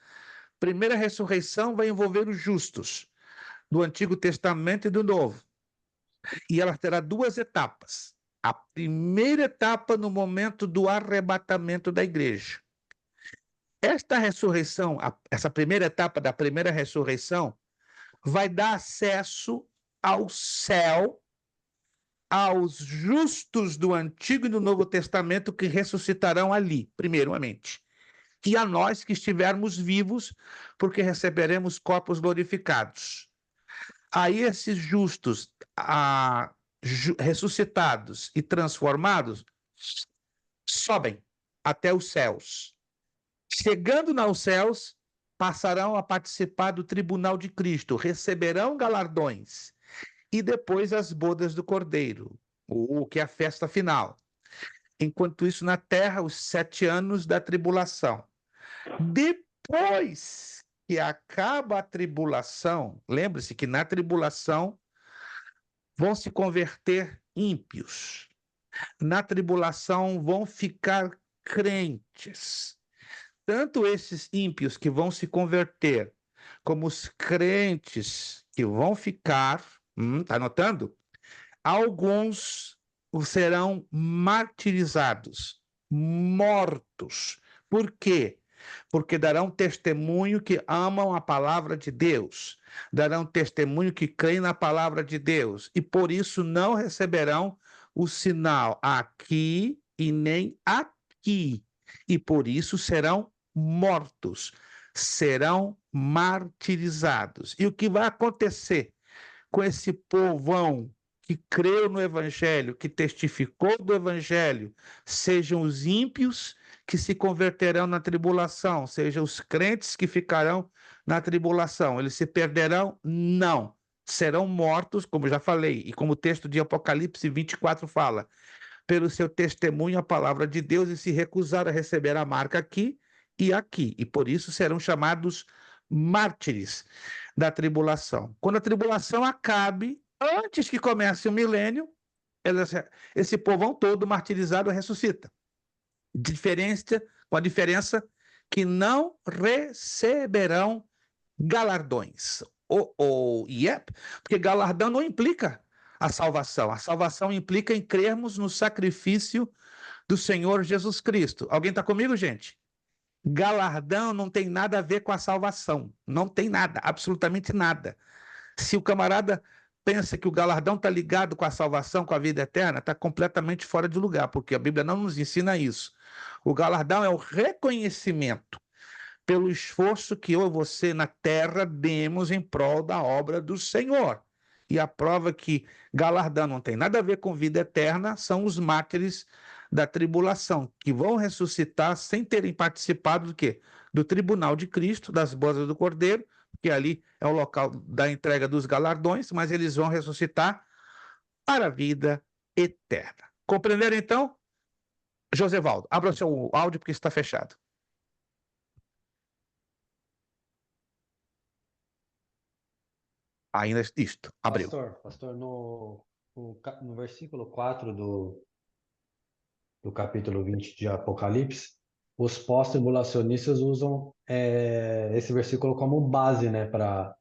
Primeira ressurreição vai envolver os justos do Antigo Testamento e do Novo. E ela terá 2 etapas. A primeira etapa no momento do arrebatamento da igreja. Esta ressurreição, essa primeira etapa da primeira ressurreição, vai dar acesso ao céu, aos justos do Antigo e do Novo Testamento que ressuscitarão ali, primeiramente. E a nós que estivermos vivos, porque receberemos corpos glorificados. Aí esses justos ressuscitados e transformados sobem até os céus. Chegando aos céus, passarão a participar do tribunal de Cristo, receberão galardões e depois as bodas do Cordeiro, o que é a festa final. Enquanto isso, na terra, os 7 anos da tribulação. Depois que acaba a tribulação, lembre-se que na tribulação vão se converter ímpios. Na tribulação vão ficar crentes. Tanto esses ímpios que vão se converter, como os crentes que vão ficar, tá anotando? Alguns serão martirizados, mortos. Por quê? Porque darão testemunho que amam a palavra de Deus, darão testemunho que creem na palavra de Deus, e por isso não receberão o sinal aqui e nem aqui, e por isso serão mortos, serão martirizados. E o que vai acontecer com esse povão que creu no Evangelho, que testificou do Evangelho, sejam os ímpios que se converterão na tribulação, sejam os crentes que ficarão na tribulação, eles se perderão? Não, serão mortos, como já falei, e como o texto de Apocalipse 24 fala, pelo seu testemunho à palavra de Deus e se recusaram a receber a marca aqui e aqui, e por isso serão chamados mártires da tribulação. Quando a tribulação acabe, antes que comece o milênio, esse povão todo martirizado ressuscita. Com a diferença que não receberão galardões. Porque galardão não implica a salvação. A salvação implica em crermos no sacrifício do Senhor Jesus Cristo. Alguém está comigo, gente? Galardão não tem nada a ver com a salvação. Não tem nada, absolutamente nada. Se o camarada pensa que o galardão está ligado com a salvação, com a vida eterna, está completamente fora de lugar, porque a Bíblia não nos ensina isso. O galardão é o reconhecimento pelo esforço que eu e você na terra demos em prol da obra do Senhor. E a prova que galardão não tem nada a ver com vida eterna são os mártires da tribulação, que vão ressuscitar sem terem participado do quê? Do tribunal de Cristo, das bodas do Cordeiro, que ali é o local da entrega dos galardões, mas eles vão ressuscitar para a vida eterna. Compreenderam, então? Josevaldo, abra o seu áudio porque está fechado. Ainda isto, abriu. Pastor, no versículo 4 do capítulo 20 de Apocalipse, os pós-tribulacionistas usam esse versículo como base, né, para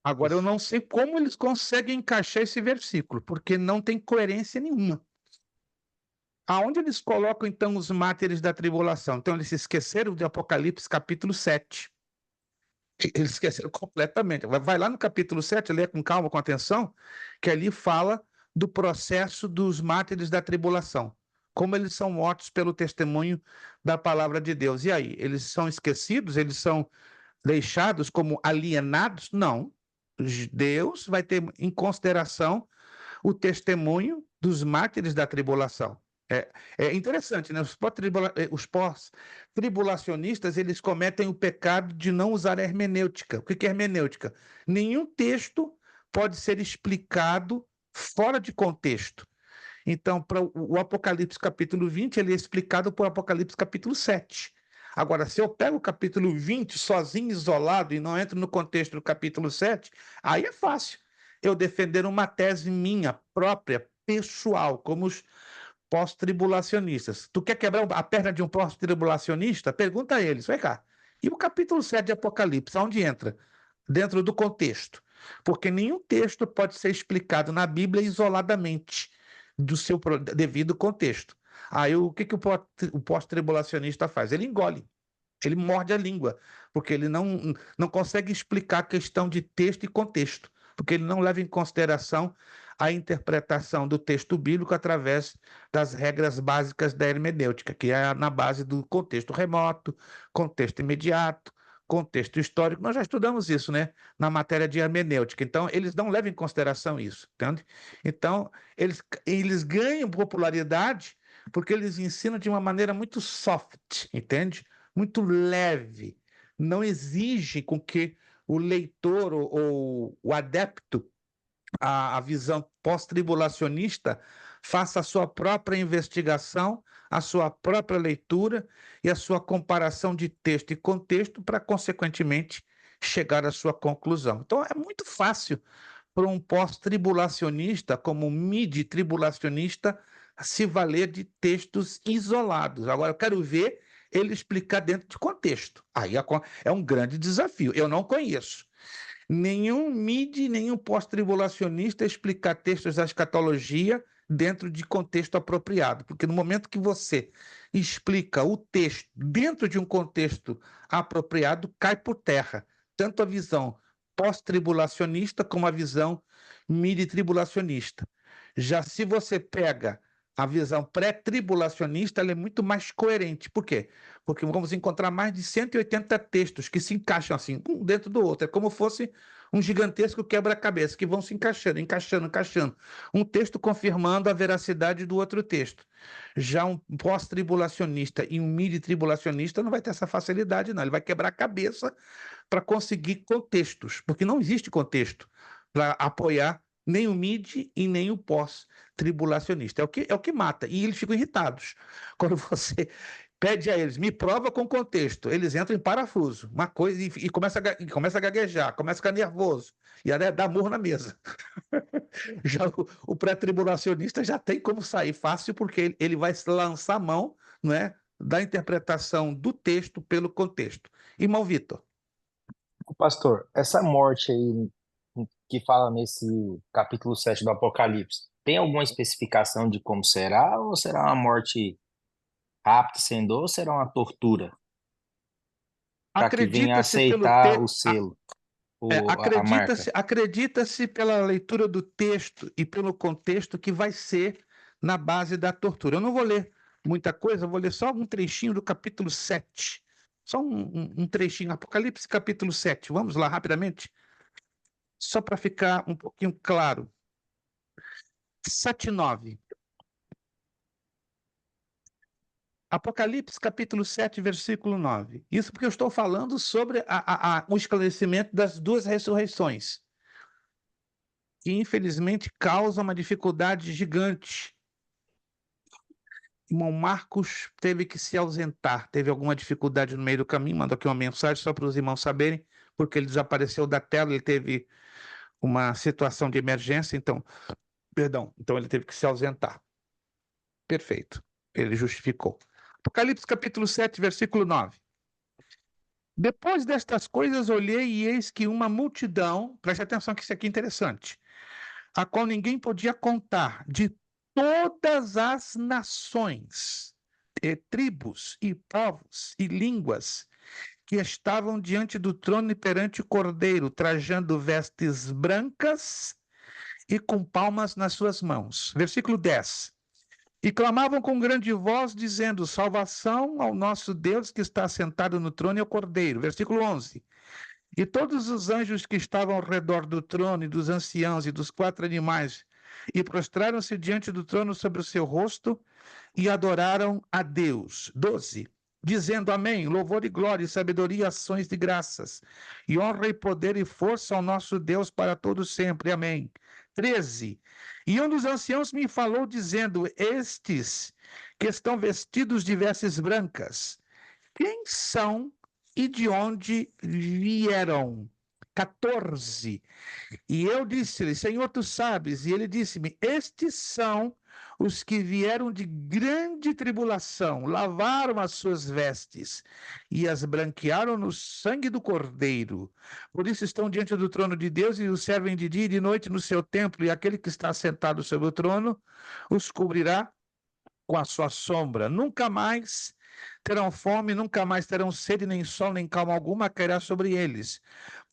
Agora, eu não sei como eles conseguem encaixar esse versículo, porque não tem coerência nenhuma. Aonde eles colocam, então, os mártires da tribulação? Então, eles se esqueceram de Apocalipse capítulo 7. Eles esqueceram completamente. Vai lá no capítulo 7, lê com calma, com atenção, que ali fala do processo dos mártires da tribulação. Como eles são mortos pelo testemunho da palavra de Deus. E aí, eles são esquecidos? Eles são deixados como alienados? Não. Deus vai ter em consideração o testemunho dos mártires da tribulação. É interessante, né? Os pós-tribulacionistas, eles cometem o pecado de não usar hermenêutica. O que é hermenêutica? Nenhum texto pode ser explicado fora de contexto. Então, para o Apocalipse capítulo 20, ele é explicado por Apocalipse capítulo 7. Agora, se eu pego o capítulo 20 sozinho, isolado, e não entro no contexto do capítulo 7, aí é fácil eu defender uma tese minha, própria, pessoal, como os pós-tribulacionistas. Tu quer quebrar a perna de um pós-tribulacionista? Pergunta a eles, vem cá. E o capítulo 7 de Apocalipse, onde entra? Dentro do contexto. Porque nenhum texto pode ser explicado na Bíblia isoladamente do seu devido contexto. Aí o que o pós-tribulacionista faz? Ele engole, ele morde a língua, porque ele não consegue explicar a questão de texto e contexto, porque ele não leva em consideração a interpretação do texto bíblico através das regras básicas da hermenêutica, que é na base do contexto remoto, contexto imediato, contexto histórico. Nós já estudamos isso, né, na matéria de hermenêutica. Então, eles não levam em consideração isso, entende? Então, eles ganham popularidade porque eles ensinam de uma maneira muito soft, entende? Muito leve. Não exige com que o leitor ou o adepto a visão pós-tribulacionista faça a sua própria investigação, a sua própria leitura e a sua comparação de texto e contexto para, consequentemente, chegar à sua conclusão. Então, é muito fácil para um pós-tribulacionista, como um mid-tribulacionista, se valer de textos isolados. Agora, eu quero ver ele explicar dentro de contexto. Aí é um grande desafio. Eu não conheço nenhum nenhum pós-tribulacionista explicar textos da escatologia dentro de contexto apropriado, porque no momento que você explica o texto dentro de um contexto apropriado, cai por terra tanto a visão pós-tribulacionista como a visão midi-tribulacionista. Já se você pega a visão pré-tribulacionista, ela é muito mais coerente. Por quê? Porque vamos encontrar mais de 180 textos que se encaixam assim, um dentro do outro. É como fosse um gigantesco quebra-cabeça, que vão se encaixando, encaixando. Um texto confirmando a veracidade do outro texto. Já um pós-tribulacionista e um midi-tribulacionista não vai ter essa facilidade, não. Ele vai quebrar a cabeça para conseguir contextos, porque não existe contexto para apoiar nem o mid e nem o pós-tribulacionista. É o que mata. E eles ficam irritados. Quando você pede a eles, me prova com contexto, eles entram em parafuso, uma coisa, e começa a gaguejar, começa a ficar nervoso, e até dá murro na mesa. Já o pré-tribulacionista já tem como sair fácil, porque ele vai lançar a mão, não é, da interpretação do texto pelo contexto. Irmão Vitor. Pastor, essa morte aí que fala nesse capítulo 7 do Apocalipse, tem alguma especificação de como será? Ou será uma morte rápida, sem dor, ou será uma tortura? Para que venha Acredita-se pelo aceitar o texto. selo, a marca. Acredita-se pela leitura do texto e pelo contexto que vai ser na base da tortura. Eu não vou ler muita coisa, vou ler só um trechinho do capítulo 7. Só um trechinho, Apocalipse capítulo 7. Vamos lá rapidamente? Só para ficar um pouquinho claro. 7:9. Apocalipse capítulo 7, versículo 9. Isso porque eu estou falando sobre o esclarecimento das duas ressurreições, que infelizmente causa uma dificuldade gigante. Irmão Marcos teve que se ausentar, teve alguma dificuldade no meio do caminho, mandou aqui uma mensagem só para os irmãos saberem, porque ele desapareceu da tela, ele teve uma situação de emergência, então ele teve que se ausentar. Perfeito, ele justificou. Apocalipse capítulo 7, versículo 9. Depois destas coisas olhei e eis que uma multidão, preste atenção que isso aqui é interessante, a qual ninguém podia contar, de todas as nações, tribos e povos e línguas, que estavam diante do trono e perante o Cordeiro, trajando vestes brancas e com palmas nas suas mãos. Versículo 10. E clamavam com grande voz, dizendo, salvação ao nosso Deus que está sentado no trono e ao Cordeiro. Versículo 11. E todos os anjos que estavam ao redor do trono e dos anciãos e dos 4 animais, e prostraram-se diante do trono sobre o seu rosto e adoraram a Deus. 12. Dizendo amém, louvor e glória e sabedoria e ações de graças, e honra e poder e força ao nosso Deus para todo sempre. Amém. 13. E um dos anciãos me falou dizendo, estes que estão vestidos de vestes brancas, quem são e de onde vieram? 14. E eu disse-lhe, Senhor, tu sabes. E ele disse-me, estes são os que vieram de grande tribulação, lavaram as suas vestes e as branquearam no sangue do Cordeiro. Por isso estão diante do trono de Deus e os servem de dia e de noite no seu templo, e aquele que está sentado sobre o trono os cobrirá com a sua sombra. Nunca mais terão fome, nunca mais terão sede, nem sol, nem calma alguma cairá sobre eles.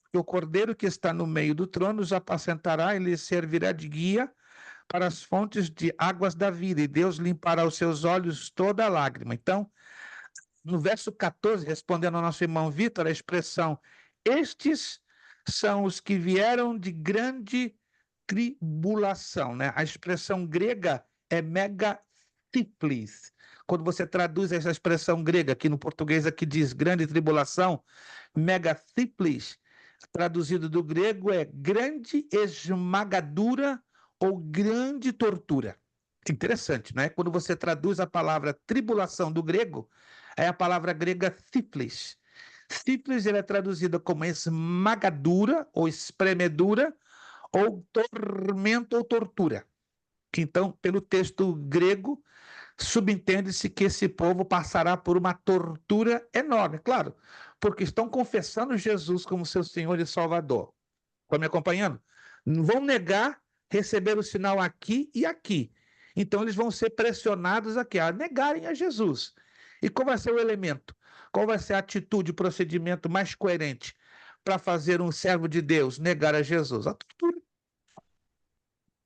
Porque o Cordeiro que está no meio do trono os apacentará e lhes servirá de guia para as fontes de águas da vida, e Deus limpará os seus olhos toda lágrima. Então, no verso 14, respondendo ao nosso irmão Vitor, a expressão, estes são os que vieram de grande tribulação, né? A expressão grega é megathiplis. Quando você traduz essa expressão grega, aqui no português aqui diz grande tribulação, megathiplis, traduzido do grego é grande esmagadura ou grande tortura. Interessante, né? Quando você traduz a palavra tribulação do grego, é a palavra grega thiplis. Thiplis ele é traduzida como esmagadura ou espremedura ou tormento ou tortura. Então, pelo texto grego, subentende-se que esse povo passará por uma tortura enorme, claro, porque estão confessando Jesus como seu Senhor e Salvador. Estão me acompanhando? Vão negar receber o sinal aqui e aqui. Então, eles vão ser pressionados aqui a negarem a Jesus. E qual vai ser o elemento? Qual vai ser a atitude, o procedimento mais coerente para fazer um servo de Deus negar a Jesus? A tortura.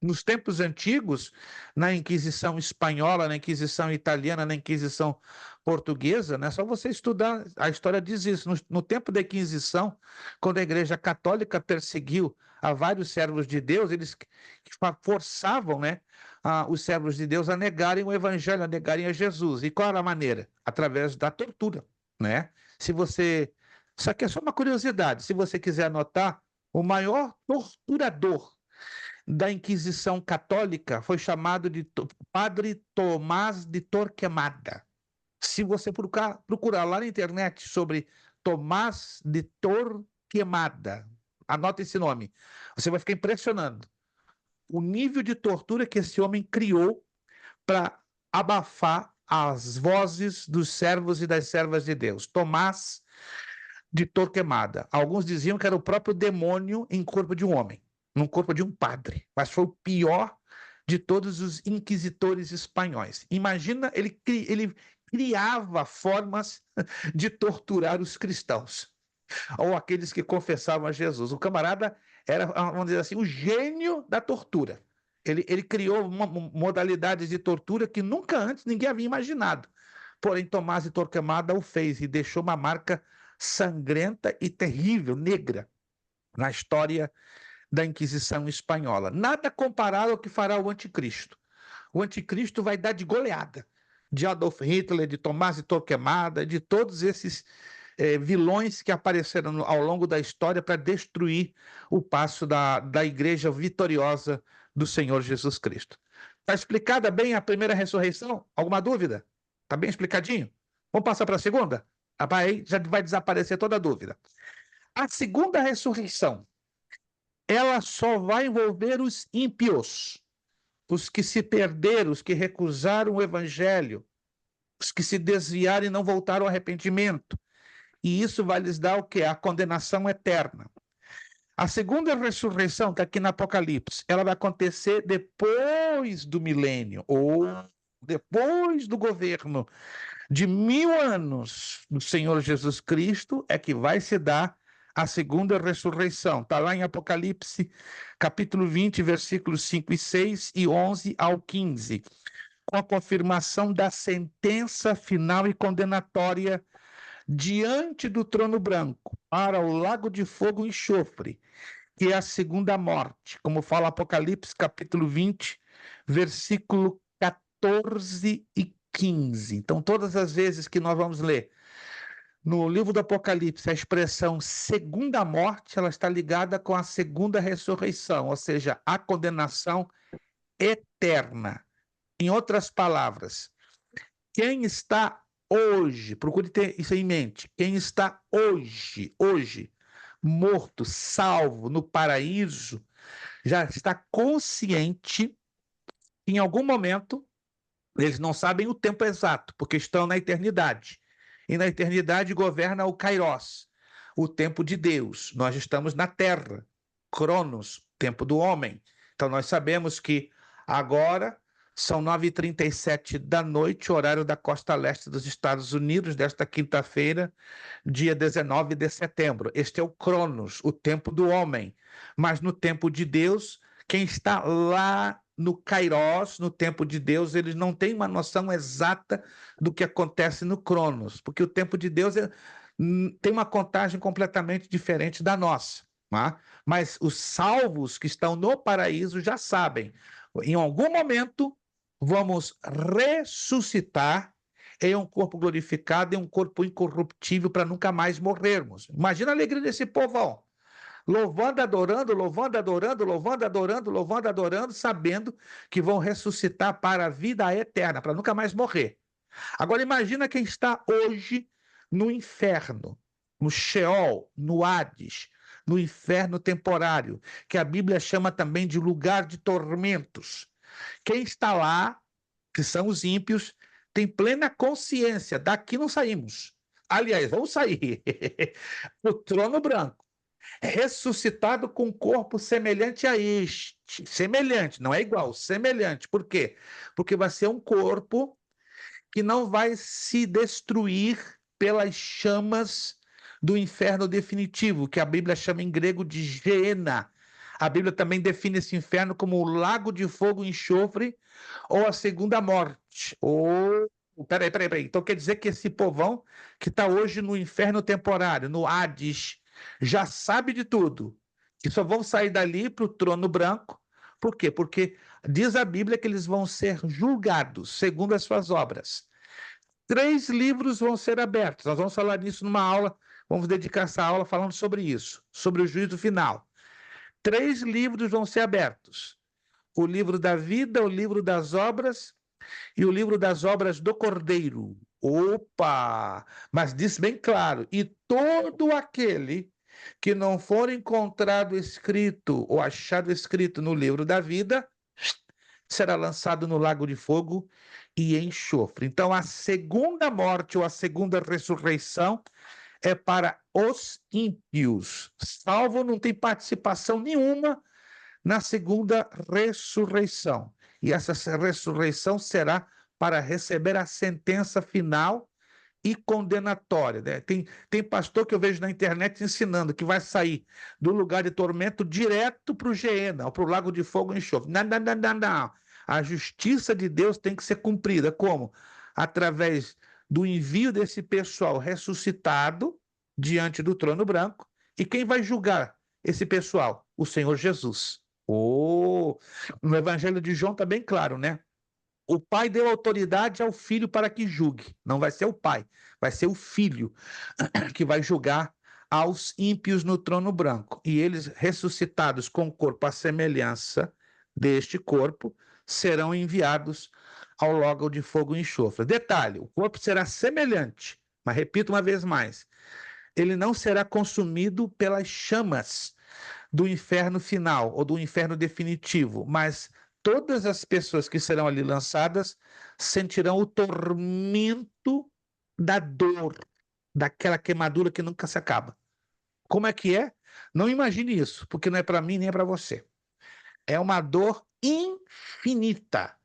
Nos tempos antigos, na Inquisição espanhola, na Inquisição italiana, na Inquisição portuguesa, né? Só você estudar, a história diz isso. No tempo da Inquisição, quando a Igreja Católica perseguiu a vários servos de Deus, eles forçavam, né, os servos de Deus a negarem o Evangelho, a negarem a Jesus. E qual era a maneira? Através da tortura, né? Se você Isso aqui é só uma curiosidade. Se você quiser anotar, o maior torturador da Inquisição Católica foi chamado de Padre Tomás de Torquemada. Se você procurar lá na internet sobre Tomás de Torquemada, anota esse nome, você vai ficar impressionado. O nível de tortura que esse homem criou para abafar as vozes dos servos e das servas de Deus. Tomás de Torquemada. Alguns diziam que era o próprio demônio em corpo de um homem, no corpo de um padre, mas foi o pior de todos os inquisitores espanhóis. Imagina, ele criava formas de torturar os cristãos, ou aqueles que confessavam a Jesus. O camarada era, vamos dizer assim, o gênio da tortura. Ele criou modalidades de tortura que nunca antes ninguém havia imaginado. Porém, Tomás de Torquemada o fez e deixou uma marca sangrenta e terrível, negra, na história da Inquisição espanhola. Nada comparado ao que fará o anticristo. O anticristo vai dar de goleada de Adolf Hitler, de Tomás de Torquemada, de todos esses vilões que apareceram ao longo da história para destruir o passo da igreja vitoriosa do Senhor Jesus Cristo. Está explicada bem a primeira ressurreição? Alguma dúvida? Está bem explicadinho? Vamos passar para a segunda? Aí já vai desaparecer toda a dúvida. A segunda ressurreição, ela só vai envolver os ímpios, os que se perderam, os que recusaram o evangelho, os que se desviaram e não voltaram ao arrependimento. E isso vai lhes dar o quê? A condenação eterna. A segunda ressurreição, que aqui no Apocalipse, ela vai acontecer depois do milênio, ou depois do governo de 1000 anos do Senhor Jesus Cristo, é que vai se dar a segunda ressurreição. Está lá em Apocalipse, capítulo 20, versículos 5 e 6 e 11 ao 15, com a confirmação da sentença final e condenatória diante do trono branco, para o lago de fogo e enxofre, que é a segunda morte, como fala Apocalipse, capítulo 20, versículo 14 e 15. Então, todas as vezes que nós vamos ler no livro do Apocalipse a expressão segunda morte, ela está ligada com a segunda ressurreição, ou seja, a condenação eterna. Em outras palavras, quem está hoje, procure ter isso em mente, quem está hoje, morto, salvo no paraíso, já está consciente que em algum momento, eles não sabem o tempo exato, porque estão na eternidade. E na eternidade governa o Kairos, o tempo de Deus. Nós estamos na Terra, Cronos, tempo do homem. Então nós sabemos que agora são 9h37 da noite, horário da costa leste dos Estados Unidos, desta quinta-feira, dia 19 de setembro. Este é o Cronos, o tempo do homem. Mas no tempo de Deus, quem está lá no Kairos, no tempo de Deus, eles não têm uma noção exata do que acontece no Cronos, porque o tempo de Deus tem uma contagem completamente diferente da nossa. Tá? Mas os salvos que estão no paraíso já sabem. Em algum momento, vamos ressuscitar em um corpo glorificado, em um corpo incorruptível, para nunca mais morrermos. Imagina a alegria desse povão. Louvando, adorando, louvando, adorando, louvando, adorando, louvando, adorando, sabendo que vão ressuscitar para a vida eterna, para nunca mais morrer. Agora imagina quem está hoje no inferno, no Sheol, no Hades, no inferno temporário, que a Bíblia chama também de lugar de tormentos. Quem está lá, que são os ímpios, tem plena consciência, daqui não saímos. Aliás, vamos sair o trono branco, ressuscitado com um corpo semelhante a este. Semelhante, não é igual, semelhante. Por quê? Porque vai ser um corpo que não vai se destruir pelas chamas do inferno definitivo, que a Bíblia chama em grego de Geena. A Bíblia também define esse inferno como o lago de fogo e enxofre, ou a segunda morte. Peraí. Então quer dizer que esse povão que está hoje no inferno temporário, no Hades, já sabe de tudo, que só vão sair dali para o trono branco. Por quê? Porque diz a Bíblia que eles vão ser julgados segundo as suas obras. 3 livros vão ser abertos. Nós vamos falar nisso numa aula, vamos dedicar essa aula falando sobre isso, sobre o juízo final. 3 livros vão ser abertos. O livro da vida, o livro das obras e o livro das obras do Cordeiro. Opa! Mas diz bem claro, e todo aquele que não for encontrado escrito ou achado escrito no livro da vida, será lançado no lago de fogo e enxofre. Então, a segunda morte ou a segunda ressurreição é para os ímpios. Salvo não tem participação nenhuma na segunda ressurreição. E essa ressurreição será para receber a sentença final e condenatória, né? Tem pastor que eu vejo na internet ensinando que vai sair do lugar de tormento direto para o Geena, ou para o lago de fogo e enxofre. Não, não, não, não, não. A justiça de Deus tem que ser cumprida. Como? Através do envio desse pessoal ressuscitado diante do trono branco. E quem vai julgar esse pessoal? O Senhor Jesus. No Evangelho de João está bem claro, né? O pai deu autoridade ao filho para que julgue. Não vai ser o pai, vai ser o filho que vai julgar aos ímpios no trono branco. E eles, ressuscitados com o corpo à semelhança deste corpo, serão enviados ao lago de fogo e enxofre. Detalhe, o corpo será semelhante, mas repito uma vez mais, ele não será consumido pelas chamas do inferno final ou do inferno definitivo, mas todas as pessoas que serão ali lançadas sentirão o tormento da dor, daquela queimadura que nunca se acaba. Como é que é? Não imagine isso, porque não é para mim nem é para você. É uma dor infinita.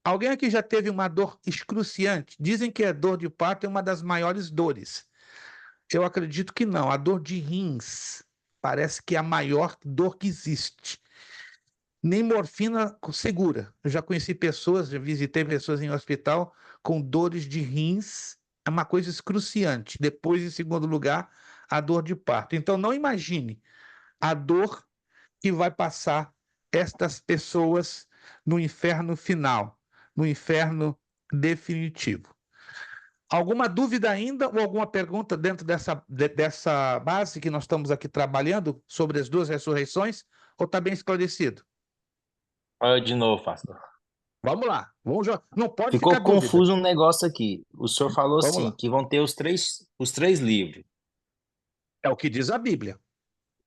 Alguém aqui já teve uma dor excruciante? Dizem que a dor de parto é uma das maiores dores. Eu acredito que não. A dor de rins parece que é a maior dor que existe. Nem morfina segura. Eu já conheci pessoas, já visitei pessoas em hospital com dores de rins. É uma coisa excruciante. Depois, em segundo lugar, a dor de parto. Então, não imagine a dor que vai passar estas pessoas no inferno final, no inferno definitivo. Alguma dúvida ainda ou alguma pergunta dentro dessa base que nós estamos aqui trabalhando sobre as 2 ressurreições? Ou está bem esclarecido? Olha de novo, pastor. Vamos lá. Não pode Ficou ficar dúvida. confuso um negócio aqui. O senhor falou Vamos assim, lá. que vão ter os três livros. É o que diz a Bíblia.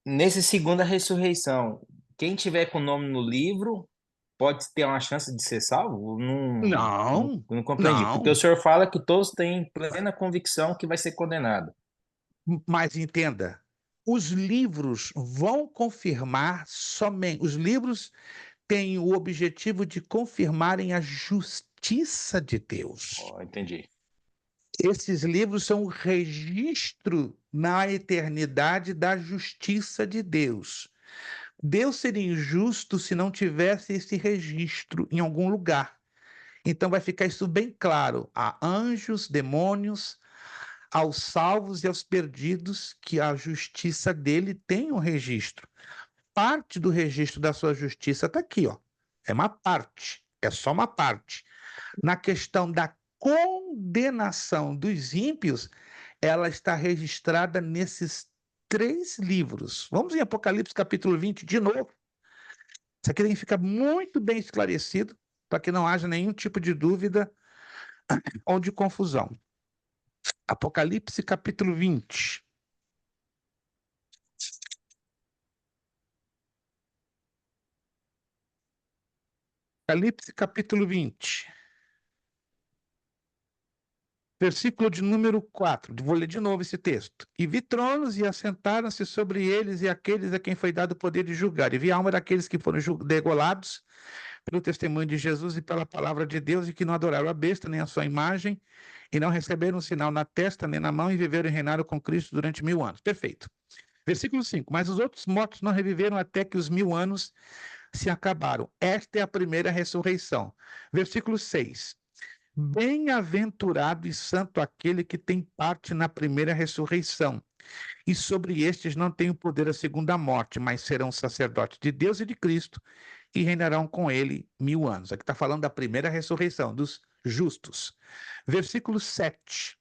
Nessa segunda ressurreição, quem tiver com o nome no livro pode ter uma chance de ser salvo? Não compreendi. Não. Porque o senhor fala que todos têm plena convicção que vai ser condenado. Mas entenda, os livros vão confirmar somente. Os livros têm o objetivo de confirmarem a justiça de Deus. Entendi. Esses livros são o registro na eternidade da justiça de Deus. Deus seria injusto se não tivesse esse registro em algum lugar. Então vai ficar isso bem claro a anjos, demônios, aos salvos e aos perdidos, que a justiça dele tem um registro. Parte do registro da sua justiça está aqui, ó. É uma parte, é só uma parte. Na questão da condenação dos ímpios, ela está registrada nesses 3 livros. Vamos em Apocalipse capítulo 20 de novo. Isso aqui tem que ficar muito bem esclarecido para que não haja nenhum tipo de dúvida ou de confusão. Apocalipse capítulo 20. Apocalipse capítulo 20. Versículo de número 4. Vou ler de novo esse texto. E vi tronos e assentaram-se sobre eles e aqueles a quem foi dado o poder de julgar. E vi a alma daqueles que foram degolados pelo testemunho de Jesus e pela palavra de Deus e que não adoraram a besta nem a sua imagem e não receberam um sinal na testa nem na mão e viveram e reinaram com Cristo durante 1000 anos. Perfeito. Versículo 5. Mas os outros mortos não reviveram até que os 1000 anos se acabaram. Esta é a primeira ressurreição. Versículo 6. Bem-aventurado e santo aquele que tem parte na primeira ressurreição. E sobre estes não tem o poder a segunda morte, mas serão sacerdotes de Deus e de Cristo e reinarão com ele 1000 anos. Aqui está falando da primeira ressurreição, dos justos. Versículo 7.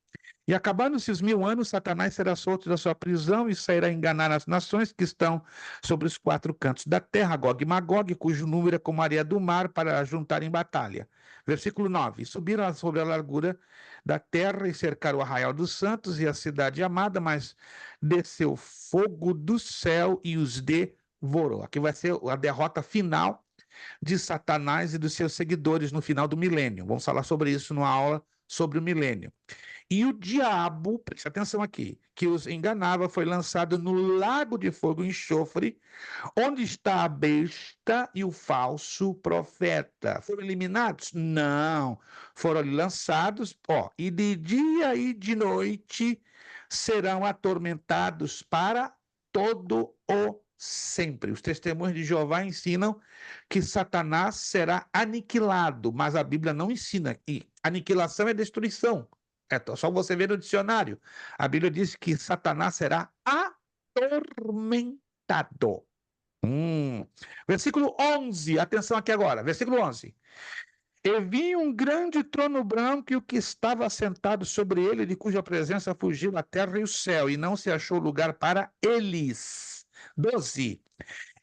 E acabando-se os 1000 anos, Satanás será solto da sua prisão e sairá a enganar as nações que estão sobre os 4 cantos da terra, Gog e Magog, cujo número é como a areia do mar, para juntar em batalha. Versículo 9. E subiram sobre a largura da terra e cercaram o arraial dos santos e a cidade amada, mas desceu fogo do céu e os devorou. Aqui vai ser a derrota final de Satanás e dos seus seguidores no final do milênio. Vamos falar sobre isso numa aula sobre o milênio. E o diabo, preste atenção aqui, que os enganava, foi lançado no lago de fogo e enxofre, onde está a besta e o falso profeta. Foram eliminados? Não. Foram lançados, e de dia e de noite serão atormentados para todo o sempre. Os testemunhos de Jeová ensinam que Satanás será aniquilado, mas a Bíblia não ensina que aniquilação é destruição. É só você ver no dicionário. A Bíblia diz que Satanás será atormentado. Versículo 11, atenção aqui agora, versículo 11. E vi um grande trono branco e o que estava assentado sobre ele, de cuja presença fugiu a terra e o céu, e não se achou lugar para eles. 12.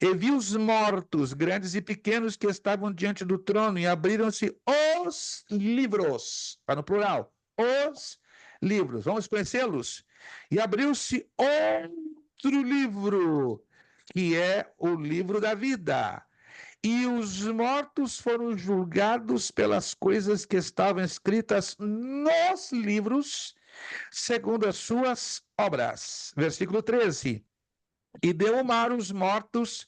E vi os mortos, grandes e pequenos, que estavam diante do trono, e abriram-se os livros, está no plural, os livros, vamos conhecê-los? E abriu-se outro livro, que é o livro da vida. E os mortos foram julgados pelas coisas que estavam escritas nos livros, segundo as suas obras. Versículo 13. E deu o mar os mortos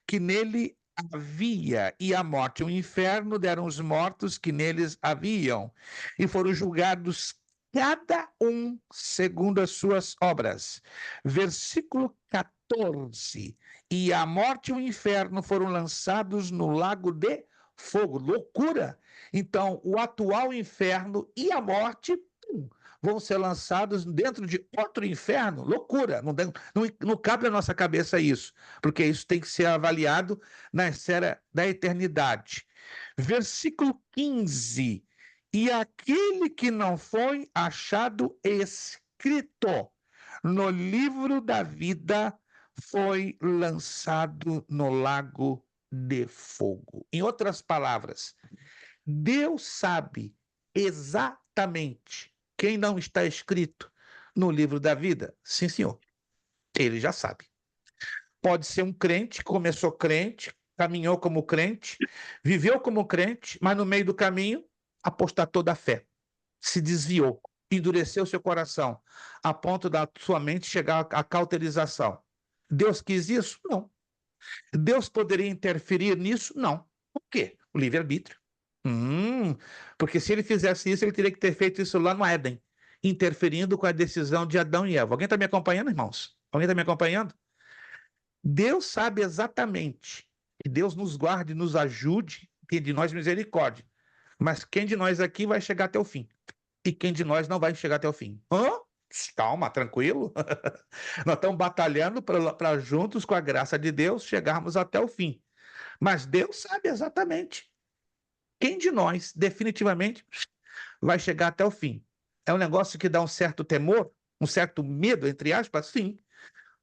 que nele havia, e a morte e o inferno deram os mortos que neles haviam, e foram julgados cada um segundo as suas obras. Versículo 14. E a morte e o inferno foram lançados no lago de fogo. Loucura! Então, o atual inferno e a morte vão ser lançados dentro de outro inferno. Loucura! Não cabe na nossa cabeça isso, porque isso tem que ser avaliado na esfera da eternidade. Versículo 15. E aquele que não foi achado escrito no livro da vida foi lançado no lago de fogo. Em outras palavras, Deus sabe exatamente quem não está escrito no livro da vida. Sim, senhor. Ele já sabe. Pode ser um crente, começou crente, caminhou como crente, viveu como crente, mas no meio do caminho apostatou da fé, se desviou, endureceu seu coração, a ponto da sua mente chegar à cauterização. Deus quis isso? Não. Deus poderia interferir nisso? Não. Por quê? O livre-arbítrio. Porque se ele fizesse isso, ele teria que ter feito isso lá no Éden, interferindo com a decisão de Adão e Eva. Alguém está me acompanhando, irmãos? Alguém está me acompanhando? Deus sabe exatamente, que Deus nos guarde, nos ajude, tem de nós misericórdia. Mas quem de nós aqui vai chegar até o fim? E quem de nós não vai chegar até o fim? Calma, tranquilo. Nós estamos batalhando para juntos, com a graça de Deus, chegarmos até o fim. Mas Deus sabe exatamente quem de nós, definitivamente, vai chegar até o fim. É um negócio que dá um certo temor, um certo medo, entre aspas, sim.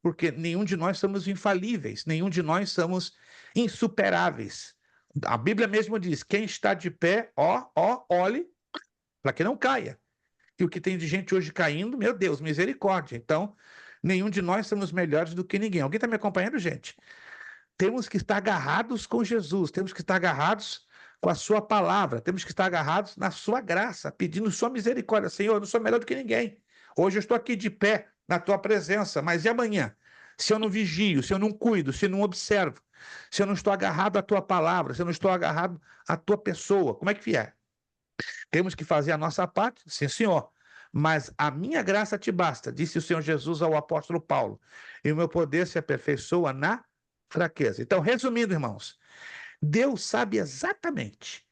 Porque nenhum de nós somos infalíveis, nenhum de nós somos insuperáveis. A Bíblia mesmo diz, quem está de pé, olhe para que não caia. E o que tem de gente hoje caindo, meu Deus, misericórdia. Então, nenhum de nós somos melhores do que ninguém. Alguém está me acompanhando, gente? Temos que estar agarrados com Jesus, temos que estar agarrados com a sua palavra, temos que estar agarrados na sua graça, pedindo sua misericórdia. Senhor, eu não sou melhor do que ninguém. Hoje eu estou aqui de pé na tua presença, mas e amanhã? Se eu não vigio, se eu não cuido, se eu não observo, se eu não estou agarrado à tua palavra, se eu não estou agarrado à tua pessoa, como é que é? Temos que fazer a nossa parte? Sim, senhor. Mas a minha graça te basta, disse o Senhor Jesus ao apóstolo Paulo, e o meu poder se aperfeiçoa na fraqueza. Então, resumindo, irmãos, Deus sabe exatamente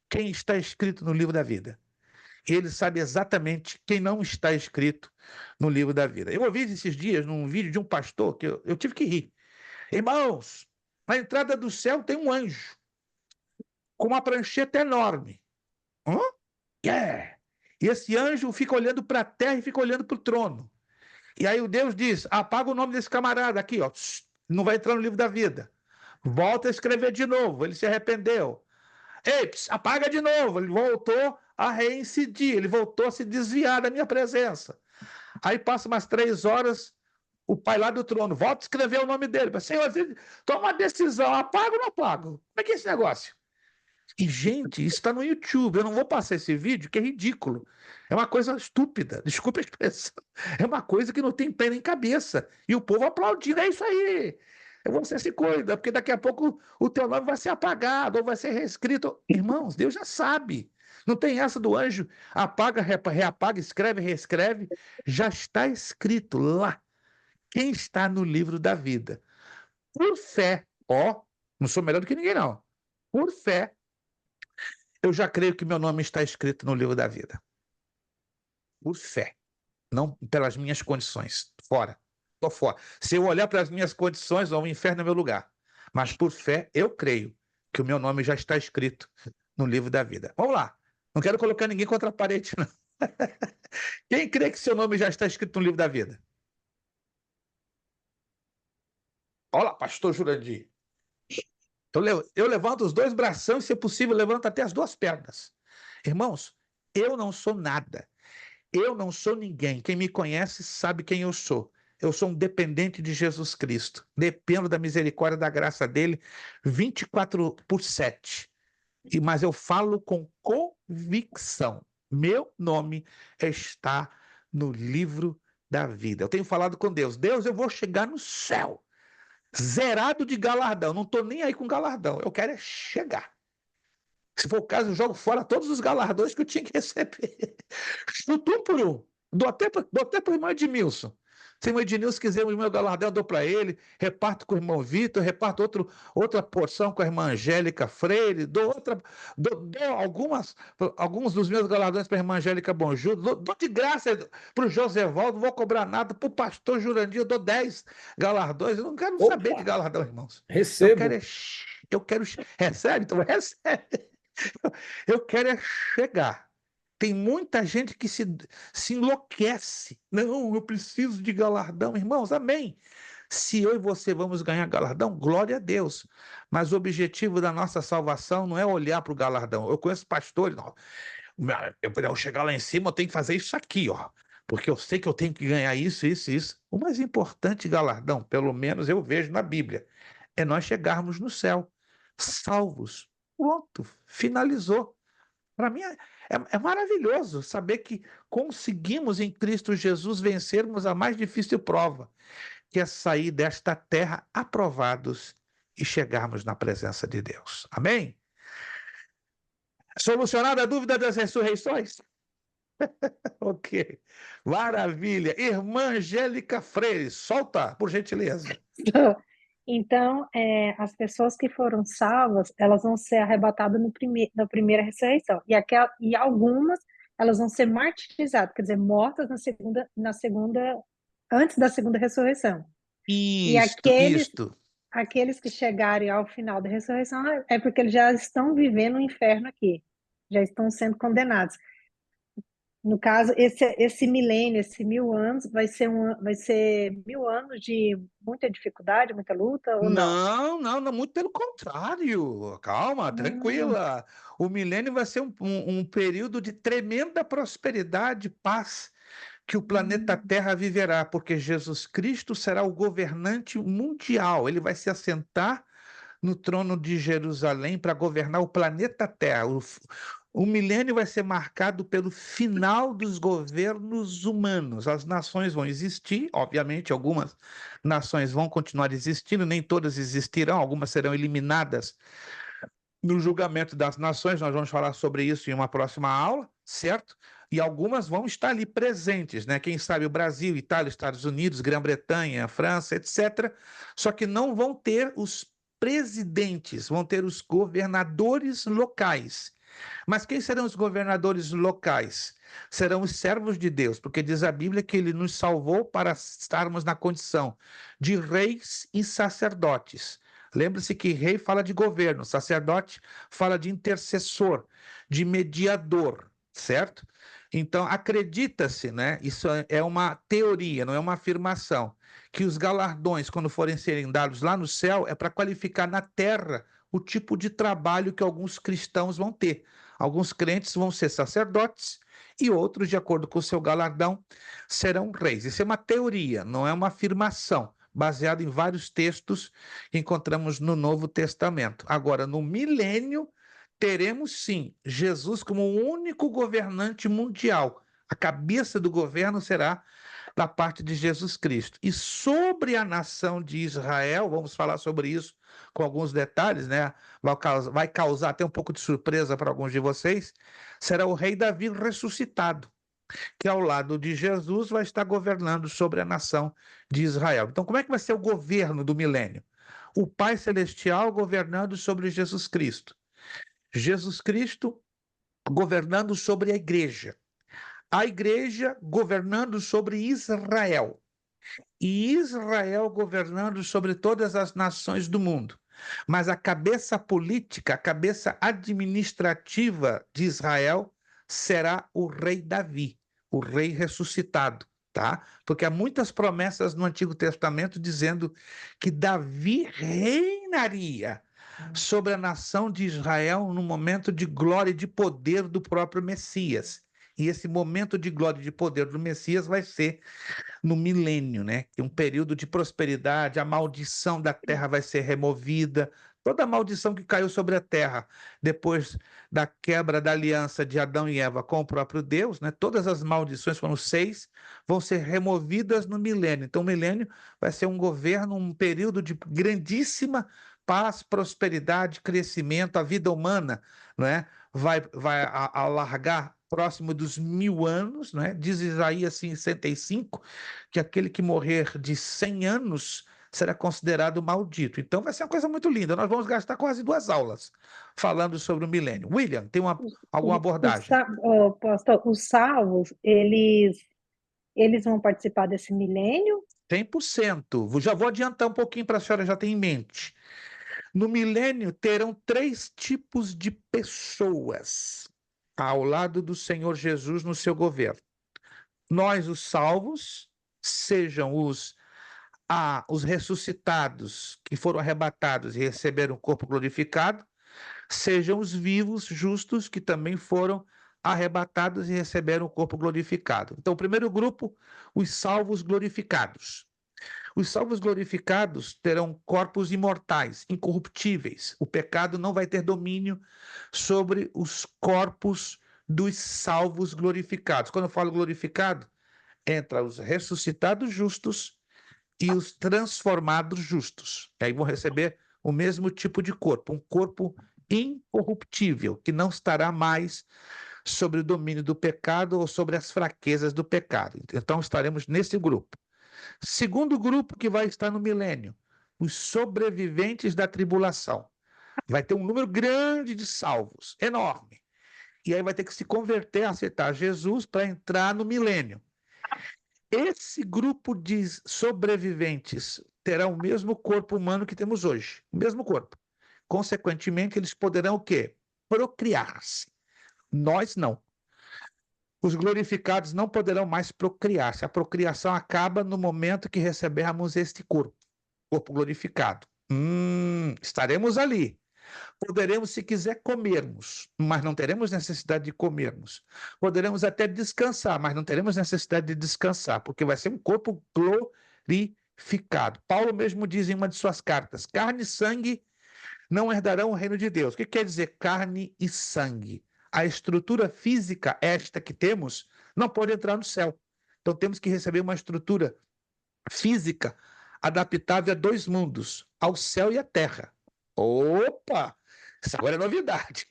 quem está escrito no livro da vida. Ele sabe exatamente quem não está escrito no livro da vida. Eu ouvi esses dias num vídeo de um pastor que eu tive que rir. Irmãos, na entrada do céu tem um anjo com uma prancheta enorme. E esse anjo fica olhando para a terra e fica olhando para o trono. E aí o Deus diz: apaga o nome desse camarada aqui, ó, não vai entrar no livro da vida. Volta a escrever de novo, ele se arrependeu. Ei, apaga de novo, ele voltou a reincidir, ele voltou a se desviar da minha presença. Aí passa umas 3 horas, o pai lá do trono volta a escrever o nome dele. Senhor, toma uma decisão, apaga ou não apago? Como é que é esse negócio? E, gente, isso está no YouTube. Eu não vou passar esse vídeo, que é ridículo. É uma coisa estúpida, desculpa a expressão. É uma coisa que não tem pé nem cabeça. E o povo aplaudindo, é isso aí. Você se cuida, porque daqui a pouco o teu nome vai ser apagado ou vai ser reescrito. Irmãos, Deus já sabe. Não tem essa do anjo, apaga, reapaga, escreve, reescreve. Já está escrito lá. Quem está no livro da vida? Por fé, ó, não sou melhor do que ninguém, não. Por fé, eu já creio que meu nome está escrito no livro da vida. Por fé, não pelas minhas condições. Fora, estou fora. Se eu olhar para as minhas condições, o inferno é meu lugar. Mas por fé, eu creio que o meu nome já está escrito no livro da vida. Vamos lá. Não quero colocar ninguém contra a parede, não. Quem crê que seu nome já está escrito no livro da vida? Olha lá, pastor Jurandir. Eu levanto os 2 braços, se possível, levanto até as 2 pernas. Irmãos, eu não sou nada. Eu não sou ninguém. Quem me conhece sabe quem eu sou. Eu sou um dependente de Jesus Cristo. Dependo da misericórdia, da graça dele 24/7. Mas eu falo com convicção. Meu nome está no livro da vida. Eu tenho falado com Deus. Deus, eu vou chegar no céu. Zerado de galardão. Não estou nem aí com galardão. Eu quero é chegar. Se for o caso, eu jogo fora todos os galardões que eu tinha que receber. Chuto um por um. Dou até para o irmão Edmilson. Se o irmão Edmilson quiser o meu galardão, eu dou para ele. Reparto com o irmão Vitor, reparto outra porção com a irmã Angélica Freire, dou alguns dos meus galardões para a irmã Angélica Bonjú, dou de graça para o José Valdo, não vou cobrar nada. Para o pastor Jurandir, eu dou 10 galardões. Eu não quero saber de galardão, irmãos. Recebo. Recebe? Então recebe. Eu quero é chegar. Tem muita gente que se enlouquece. Não, eu preciso de galardão. Irmãos, amém. Se eu e você vamos ganhar galardão, glória a Deus. Mas o objetivo da nossa salvação não é olhar para o galardão. Eu conheço pastores, não. Eu chegar lá em cima, eu tenho que fazer isso aqui, ó. Porque eu sei que eu tenho que ganhar isso, isso, isso. O mais importante galardão, pelo menos eu vejo na Bíblia, é nós chegarmos no céu, salvos. Pronto, finalizou. Para mim é maravilhoso saber que conseguimos em Cristo Jesus vencermos a mais difícil prova, que é sair desta terra aprovados e chegarmos na presença de Deus. Amém? Solucionada a dúvida das ressurreições? Ok, maravilha. Irmã Angélica Freire, solta, por gentileza. Então, as pessoas que foram salvas, elas vão ser arrebatadas na primeira ressurreição. E algumas, elas vão ser martirizadas, quer dizer, mortas na segunda, antes da segunda ressurreição. E aqueles que chegarem ao final da ressurreição é porque eles já estão vivendo o inferno aqui, já estão sendo condenados. No caso, esse milênio, esse 1000 anos, vai ser 1000 anos de muita dificuldade, muita luta, ou não? Não, muito pelo contrário. Calma, tranquila. O milênio vai ser um período de tremenda prosperidade, paz, que o planeta Terra viverá, porque Jesus Cristo será o governante mundial. Ele vai se assentar no trono de Jerusalém para governar o planeta Terra. O milênio vai ser marcado pelo final dos governos humanos. As nações vão existir, obviamente, algumas nações vão continuar existindo, nem todas existirão, algumas serão eliminadas no julgamento das nações. Nós vamos falar sobre isso em uma próxima aula, certo? E algumas vão estar ali presentes, né? Quem sabe o Brasil, Itália, Estados Unidos, Grã-Bretanha, França, etc. Só que não vão ter os presidentes, vão ter os governadores locais. Mas quem serão os governadores locais? Serão os servos de Deus, porque diz a Bíblia que ele nos salvou para estarmos na condição de reis e sacerdotes. Lembre-se que rei fala de governo, sacerdote fala de intercessor, de mediador. certo? Então, acredita-se, né? Isso é uma teoria, não é uma afirmação, que os galardões, quando forem serem dados lá no céu, é para qualificar na terra o tipo de trabalho que alguns cristãos vão ter. Alguns crentes vão ser sacerdotes e outros, de acordo com o seu galardão, serão reis. Isso é uma teoria, não é uma afirmação, baseada em vários textos que encontramos no Novo Testamento. Agora, no milênio, teremos sim Jesus como o único governante mundial. A cabeça do governo será da parte de Jesus Cristo. E sobre a nação de Israel, vamos falar sobre isso com alguns detalhes, né? Vai causar até um pouco de surpresa para alguns de vocês. Será o rei Davi ressuscitado, que ao lado de Jesus vai estar governando sobre a nação de Israel. Então, como é que vai ser o governo do milênio? O Pai Celestial governando sobre Jesus Cristo. Jesus Cristo governando sobre a igreja governando sobre Israel, e Israel governando sobre todas as nações do mundo. Mas a cabeça política, a cabeça administrativa de Israel será o rei Davi, o rei ressuscitado, tá? Porque há muitas promessas no Antigo Testamento dizendo que Davi reinaria sobre a nação de Israel no momento de glória e de poder do próprio Messias. E esse momento de glória e de poder do Messias vai ser no milênio, né? Um período de prosperidade, a maldição da terra vai ser removida. Toda a maldição que caiu sobre a terra depois da quebra da aliança de Adão e Eva com o próprio Deus, né? Todas as maldições, foram 6, vão ser removidas no milênio. Então, o milênio vai ser um governo, um período de grandíssima paz, prosperidade, crescimento. A vida humana, né? Vai alargar próximo dos 1000 anos, né? Diz Isaías 65, que aquele que morrer de 100 anos será considerado maldito. Então vai ser uma coisa muito linda. Nós vamos gastar quase 2 aulas falando sobre o milênio. William, tem alguma abordagem? Pastor, os salvos, eles vão participar desse milênio? 100%. Já vou adiantar um pouquinho para a senhora já ter em mente. No milênio terão 3 tipos de pessoas ao lado do Senhor Jesus no seu governo. Nós, os salvos, sejam os ressuscitados que foram arrebatados e receberam o corpo glorificado, sejam os vivos, justos, que também foram arrebatados e receberam o corpo glorificado. Então, o primeiro grupo, os salvos glorificados. Os salvos glorificados terão corpos imortais, incorruptíveis. O pecado não vai ter domínio sobre os corpos dos salvos glorificados. Quando eu falo glorificado, entra os ressuscitados justos e os transformados justos. E aí vão receber o mesmo tipo de corpo, um corpo incorruptível, que não estará mais sobre o domínio do pecado ou sobre as fraquezas do pecado. Então estaremos nesse grupo. Segundo grupo que vai estar no milênio, os sobreviventes da tribulação. Vai ter um número grande de salvos, enorme. E aí vai ter que se converter, aceitar Jesus para entrar no milênio. Esse grupo de sobreviventes terá o mesmo corpo humano que temos hoje, o mesmo corpo. Consequentemente, eles poderão o quê? Procriar-se. Nós não. Os glorificados não poderão mais procriar-se. A procriação acaba no momento que recebermos este corpo glorificado. Estaremos ali. Poderemos, se quiser, comermos, mas não teremos necessidade de comermos. Poderemos até descansar, mas não teremos necessidade de descansar, porque vai ser um corpo glorificado. Paulo mesmo diz em uma de suas cartas: carne e sangue não herdarão o reino de Deus. O que quer dizer carne e sangue? A estrutura física, esta que temos, não pode entrar no céu. Então temos que receber uma estrutura física adaptável a 2 mundos, ao céu e à terra. Opa! Isso agora é novidade.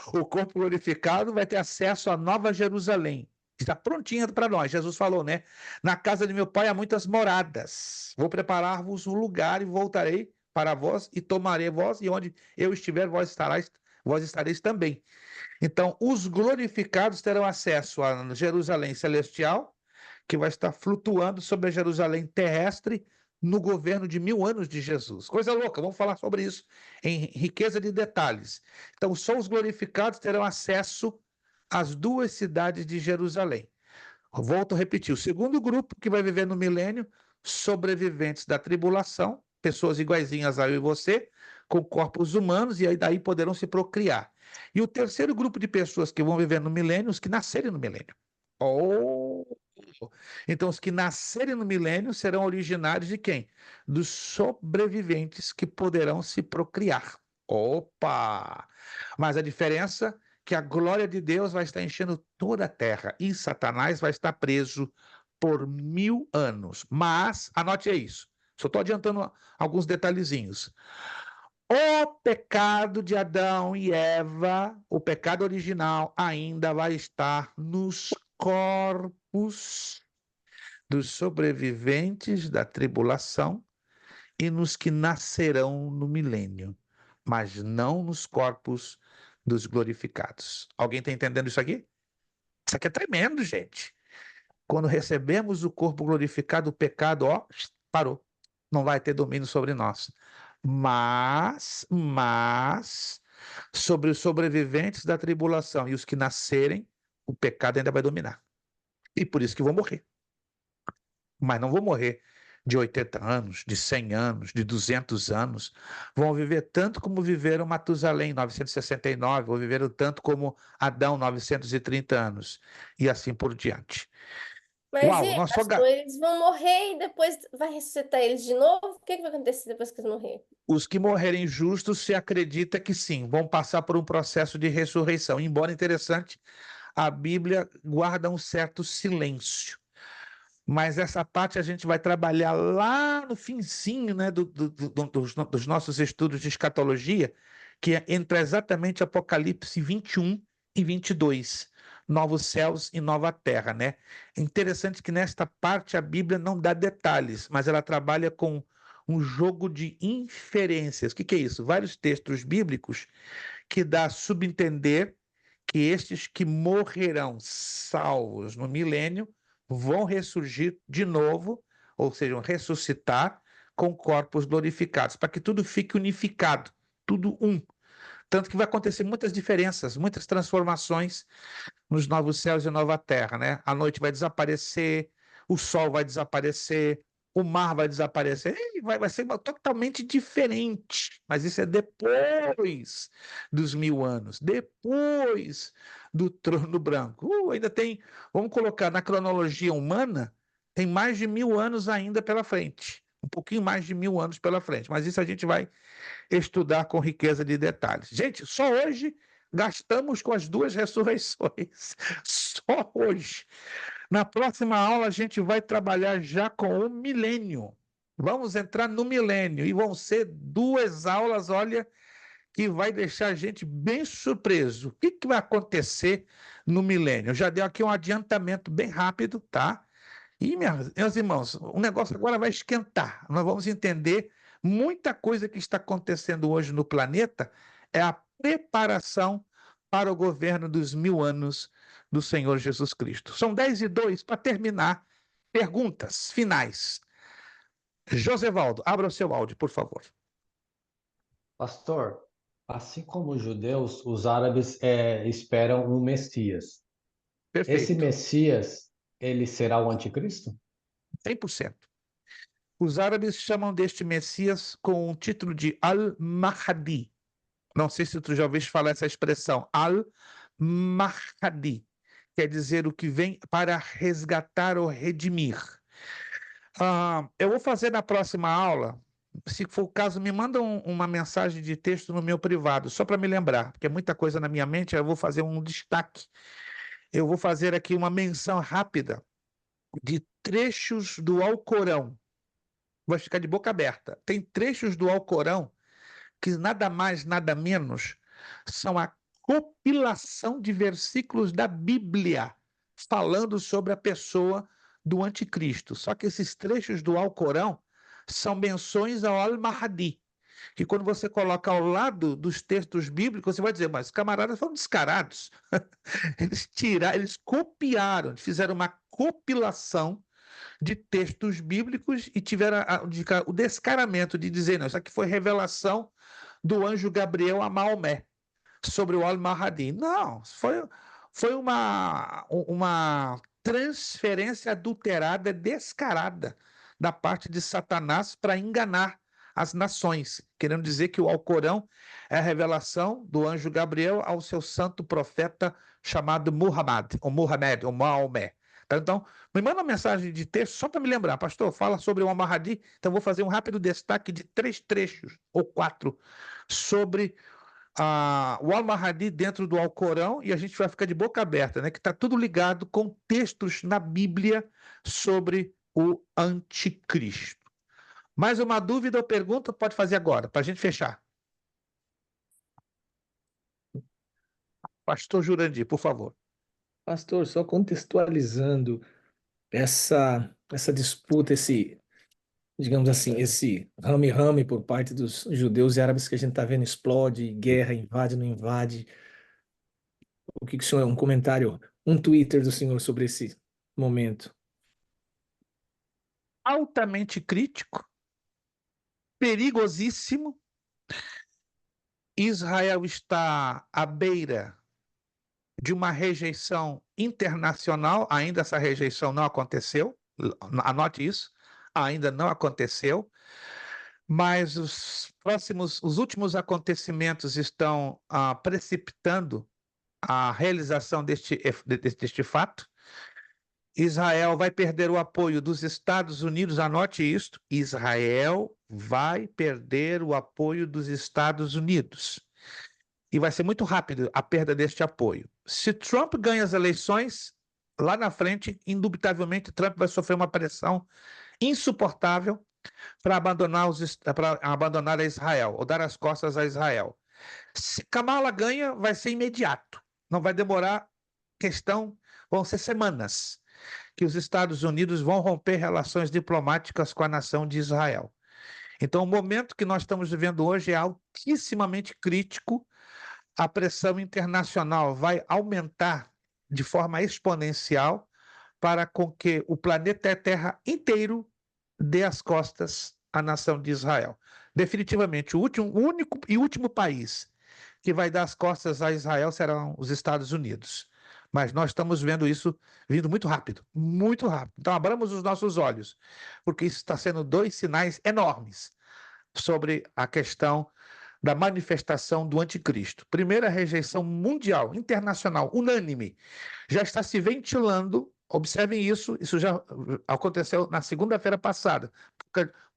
O corpo glorificado vai ter acesso à Nova Jerusalém. Está prontinha para nós. Jesus falou, né? Na casa de meu pai há muitas moradas. Vou preparar-vos um lugar e voltarei para vós e tomarei vós, e onde eu estiver, vós estareis também. Então, os glorificados terão acesso a Jerusalém celestial, que vai estar flutuando sobre a Jerusalém terrestre no governo de 1000 anos de Jesus. Coisa louca, vamos falar sobre isso em riqueza de detalhes. Então, só os glorificados terão acesso as duas cidades de Jerusalém. Volto a repetir, o segundo grupo que vai viver no milênio, sobreviventes da tribulação, pessoas iguaizinhas a eu e você, com corpos humanos, e aí daí poderão se procriar. E o terceiro grupo de pessoas que vão viver no milênio, os que nascerem no milênio. Oh! Então, os que nascerem no milênio serão originários de quem? Dos sobreviventes que poderão se procriar. Opa! Mas a diferença é que a glória de Deus vai estar enchendo toda a terra e Satanás vai estar preso por 1000 anos. Mas, anote isso, só estou adiantando alguns detalhezinhos. O pecado de Adão e Eva, o pecado original, ainda vai estar nos corpos dos sobreviventes da tribulação e nos que nascerão no milênio, mas não nos corpos dos glorificados. Alguém está entendendo isso aqui? Isso aqui é tremendo, gente. Quando recebemos o corpo glorificado, o pecado, ó, parou. Não vai ter domínio sobre nós. Mas, sobre os sobreviventes da tribulação e os que nascerem, o pecado ainda vai dominar. E por isso que vão morrer. Mas não vão morrer de 80 anos, de 100 anos, de 200 anos. Vão viver tanto como viveram Matusalém, 969, ou viveram tanto como Adão, 930 anos. E assim por diante. Mas Uau, e, nós só pastor, eles vão morrer e depois vai ressuscitar eles de novo? O que vai acontecer depois que eles morrerem? Os que morrerem justos se acredita que sim, vão passar por um processo de ressurreição. Embora interessante, a Bíblia guarda um certo silêncio. Mas essa parte a gente vai trabalhar lá no finzinho, né, dos nossos estudos de escatologia, que entra exatamente Apocalipse 21 e 22. Novos céus e nova terra, né? É interessante que nesta parte a Bíblia não dá detalhes, mas ela trabalha com um jogo de inferências. O que é isso? Vários textos bíblicos que dá a subentender que estes que morrerão salvos no milênio vão ressurgir de novo, ou seja, ressuscitar com corpos glorificados, para que tudo fique unificado, tudo um. Tanto que vai acontecer muitas diferenças, muitas transformações nos novos céus e nova terra, né? A noite vai desaparecer, o sol vai desaparecer, o mar vai desaparecer, vai ser totalmente diferente. Mas isso é depois dos 1000 anos, depois do trono branco. Ainda tem, vamos colocar na cronologia humana, tem mais de 1000 anos ainda pela frente. Um pouquinho mais de 1000 anos pela frente. Mas isso a gente vai estudar com riqueza de detalhes. Gente, só hoje gastamos com as duas ressurreições. Só hoje. Na próxima aula, a gente vai trabalhar já com o milênio. Vamos entrar no milênio e vão ser 2 aulas, olha, que vai deixar a gente bem surpreso. O que vai acontecer no milênio? Eu já dei aqui um adiantamento bem rápido, tá? E, meus irmãos, o negócio agora vai esquentar. Nós vamos entender muita coisa que está acontecendo hoje no planeta é a preparação para o governo dos 1000 anos do Senhor Jesus Cristo. São 10:02 para terminar. Perguntas finais. Josevaldo, abra o seu áudio, por favor. Pastor, assim como os judeus, os árabes esperam um Messias. Esse Perfeito. Messias, ele será o anticristo? 100%. Os árabes chamam deste Messias com o título de Al-Mahdi. Não sei se tu já ouviste falar essa expressão, Al-Mahdi, quer dizer o que vem para resgatar ou redimir. Eu vou fazer na próxima aula, se for o caso, me manda uma mensagem de texto no meu privado, só para me lembrar, porque é muita coisa na minha mente, eu vou fazer um destaque. Eu vou fazer aqui uma menção rápida de trechos do Alcorão. Vai ficar de boca aberta. Tem trechos do Alcorão que nada mais, nada menos são a compilação de versículos da Bíblia falando sobre a pessoa do anticristo. Só que esses trechos do Alcorão são menções ao Al-Mahdi, que quando você coloca ao lado dos textos bíblicos, você vai dizer, mas os camaradas foram descarados. Eles copiaram, fizeram uma compilação de textos bíblicos e tiveram o descaramento de dizer, não, isso aqui foi revelação do anjo Gabriel a Maomé sobre o Al-Mahdi. Não, foi uma transferência adulterada, descarada, da parte de Satanás para enganar as nações, querendo dizer que o Alcorão é a revelação do anjo Gabriel ao seu santo profeta chamado Muhammad, ou Maomé. Então, me manda uma mensagem de texto só para me lembrar, pastor, fala sobre o Al-Mahdi, então vou fazer um rápido destaque de 3 trechos, ou 4, sobre o Al-Mahdi dentro do Alcorão, e a gente vai ficar de boca aberta, né? Que está tudo ligado com textos na Bíblia sobre o anticristo. Mais uma dúvida ou pergunta? Pode fazer agora, para a gente fechar. Pastor Jurandir, por favor. Pastor, só contextualizando essa disputa, digamos assim, esse rame-rame por parte dos judeus e árabes que a gente está vendo explode, guerra, invade, não invade. O que o senhor, um comentário, um Twitter do senhor sobre esse momento? Altamente crítico, perigosíssimo. Israel está à beira de uma rejeição internacional, ainda essa rejeição não aconteceu, anote isso, ainda não aconteceu, mas os últimos acontecimentos estão precipitando a realização deste fato. Israel vai perder o apoio dos Estados Unidos, anote isto, Israel vai perder o apoio dos Estados Unidos. E vai ser muito rápido a perda deste apoio. Se Trump ganha as eleições, lá na frente, indubitavelmente, Trump vai sofrer uma pressão insuportável para abandonar a Israel, ou dar as costas a Israel. Se Kamala ganha, vai ser imediato. Não vai demorar vão ser semanas que os Estados Unidos vão romper relações diplomáticas com a nação de Israel. Então, o momento que nós estamos vivendo hoje é altissimamente crítico. A pressão internacional vai aumentar de forma exponencial para com que o planeta Terra inteiro dê as costas à nação de Israel. Definitivamente, o único e último país que vai dar as costas a Israel serão os Estados Unidos. Mas nós estamos vendo isso vindo muito rápido, muito rápido. Então, abramos os nossos olhos, porque isso está sendo 2 sinais enormes sobre a questão da manifestação do anticristo. Primeira rejeição mundial, internacional, unânime, já está se ventilando. Observem isso já aconteceu na segunda-feira passada.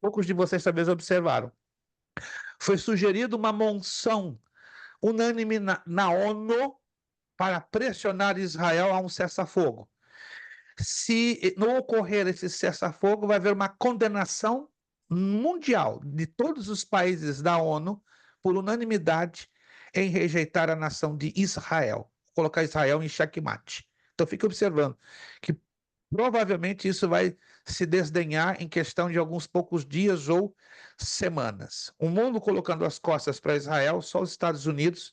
Poucos de vocês talvez observaram. Foi sugerido uma moção unânime na ONU para pressionar Israel a um cessar-fogo. Se não ocorrer esse cessar-fogo, vai haver uma condenação mundial de todos os países da ONU, por unanimidade, em rejeitar a nação de Israel, colocar Israel em xeque-mate. Então fique observando que provavelmente isso vai se desdenhar em questão de alguns poucos dias ou semanas. O mundo colocando as costas para Israel, só os Estados Unidos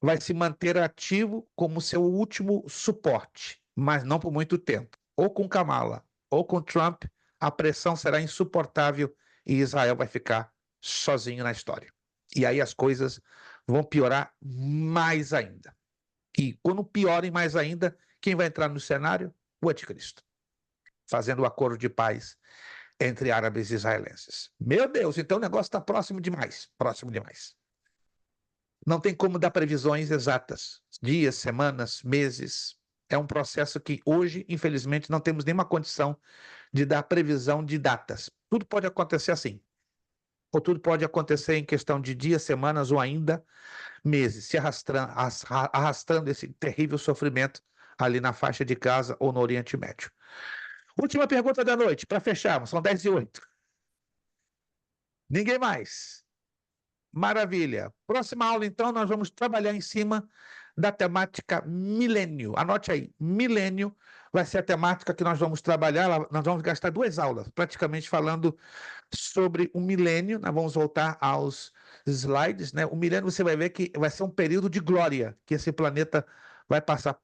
vai se manter ativo como seu último suporte, mas não por muito tempo. Ou com Kamala, ou com Trump, a pressão será insuportável e Israel vai ficar sozinho na história. E aí as coisas vão piorar mais ainda. E quando piorem mais ainda, quem vai entrar no cenário? O anticristo, fazendo o acordo de paz entre árabes e israelenses. Meu Deus, então o negócio está próximo demais, próximo demais. Não tem como dar previsões exatas, dias, semanas, meses. É um processo que hoje, infelizmente, não temos nenhuma condição de dar previsão de datas. Tudo pode acontecer assim. Ou tudo pode acontecer em questão de dias, semanas ou ainda meses, se arrastando esse terrível sofrimento ali na faixa de Gaza ou no Oriente Médio. Última pergunta da noite, para fecharmos, são 10h08. Ninguém mais? Maravilha. Próxima aula, então, nós vamos trabalhar em cima da temática milênio. Anote aí, milênio vai ser a temática que nós vamos trabalhar. Nós vamos gastar 2 aulas, praticamente falando sobre o milênio. Nós vamos voltar aos slides, né? O milênio você vai ver que vai ser um período de glória, que esse planeta vai passar por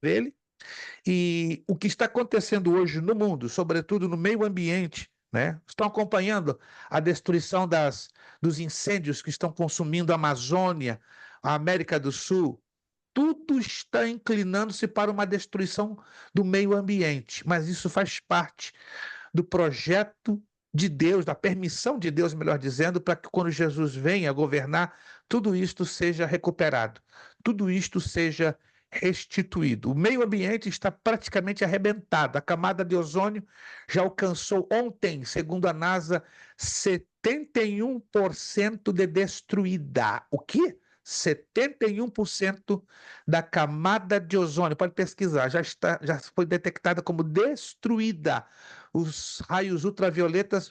ele. E o que está acontecendo hoje no mundo, sobretudo no meio ambiente, né? Estão acompanhando a destruição dos incêndios que estão consumindo a Amazônia, a América do Sul, tudo está inclinando-se para uma destruição do meio ambiente, mas isso faz parte do projeto de Deus, da permissão de Deus, melhor dizendo, para que quando Jesus venha governar, tudo isto seja recuperado, tudo isto seja restituído. O meio ambiente está praticamente arrebentado. A camada de ozônio já alcançou ontem, segundo a NASA, 71% de destruída. O quê? 71% da camada de ozônio, pode pesquisar, já foi detectada como destruída. Os raios ultravioletas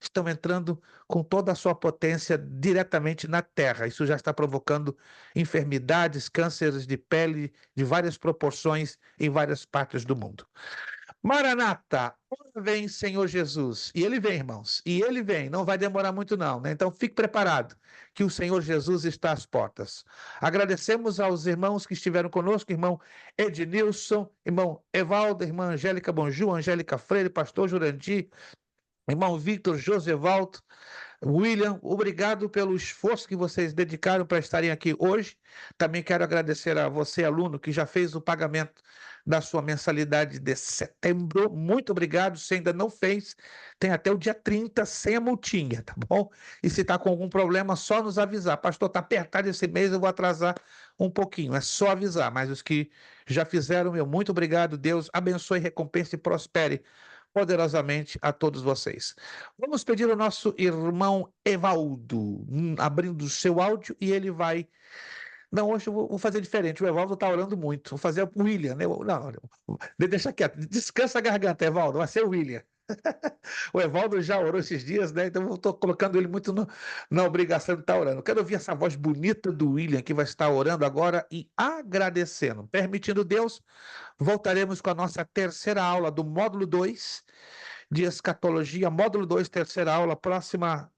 estão entrando com toda a sua potência diretamente na Terra. Isso já está provocando enfermidades, cânceres de pele de várias proporções em várias partes do mundo. Maranata, vem Senhor Jesus. E ele vem, irmãos. E ele vem, não vai demorar muito não, né? Então fique preparado, que o Senhor Jesus está às portas. Agradecemos aos irmãos que estiveram conosco, irmão Ednilson, irmão Evaldo, irmã Angélica Bonjú, Angélica Freire, pastor Jurandir, irmão Victor Josevaldo, William, obrigado pelo esforço que vocês dedicaram para estarem aqui hoje. Também quero agradecer a você, aluno, que já fez o pagamento da sua mensalidade de setembro. Muito obrigado. Se ainda não fez, tem até o dia 30 sem a multinha, tá bom? E se está com algum problema, só nos avisar. Pastor, está apertado esse mês, eu vou atrasar um pouquinho. É só avisar. Mas os que já fizeram, meu muito obrigado. Deus abençoe, recompense e prospere poderosamente a todos vocês. Vamos pedir ao nosso irmão Evaldo, abrindo o seu áudio, e ele vai... Não, hoje eu vou fazer diferente, o Evaldo está orando muito, vou fazer o William, né? Não, deixa quieto, descansa a garganta, Evaldo, vai ser o William. O Evaldo já orou esses dias, né? Então eu estou colocando ele muito na obrigação de estar orando. Quero ouvir essa voz bonita do William, que vai estar orando agora e agradecendo. Permitindo Deus, voltaremos com a nossa terceira aula do módulo 2 de escatologia, módulo 2, terceira aula, próxima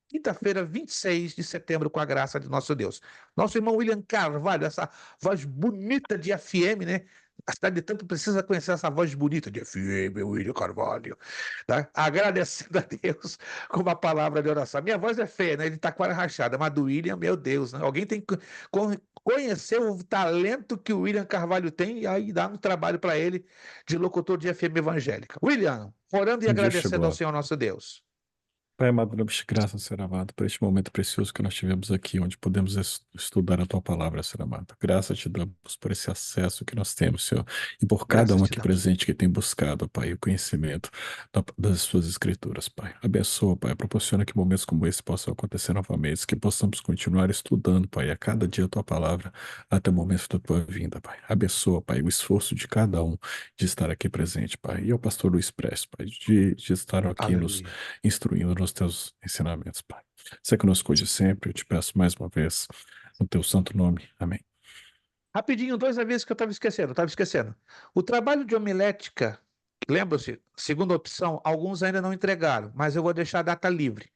quinta-feira, 26 de setembro, com a graça de nosso Deus. Nosso irmão William Carvalho, essa voz bonita de FM, né? A cidade de Tanto precisa conhecer essa voz bonita de FM, William Carvalho, tá? Agradecendo a Deus com uma palavra de oração. Minha voz é feia, né? Ele tá quase rachada, mas do William, meu Deus, né? Alguém tem que conhecer o talento que o William Carvalho tem e aí dar um trabalho para ele de locutor de FM evangélica. William, orando e agradecendo ao Senhor nosso Deus. Pai amado, damos graças, Senhor amado, por este momento precioso que nós tivemos aqui, onde podemos estudar a Tua palavra, Senhor amado. Graças te damos por esse acesso que nós temos, Senhor, e por cada Graças um te aqui damos. presente que tem buscado, Pai, o conhecimento das Suas Escrituras, Pai. Abençoa, Pai, proporciona que momentos como esse possam acontecer novamente, que possamos continuar estudando, Pai, a cada dia a Tua palavra, até o momento da Tua vinda, Pai. Abençoa, Pai, o esforço de cada um de estar aqui presente, Pai. E ao pastor Luiz Prestes, Pai, de estar aqui nos Aleluia. instruindo nos teus ensinamentos, Pai. Sei que nos cuide sempre, eu te peço mais uma vez, no teu santo nome. Amém. Rapidinho, dois avisos que eu estava esquecendo. O trabalho de homilética, lembra-se, segunda opção, alguns ainda não entregaram, mas eu vou deixar a data livre,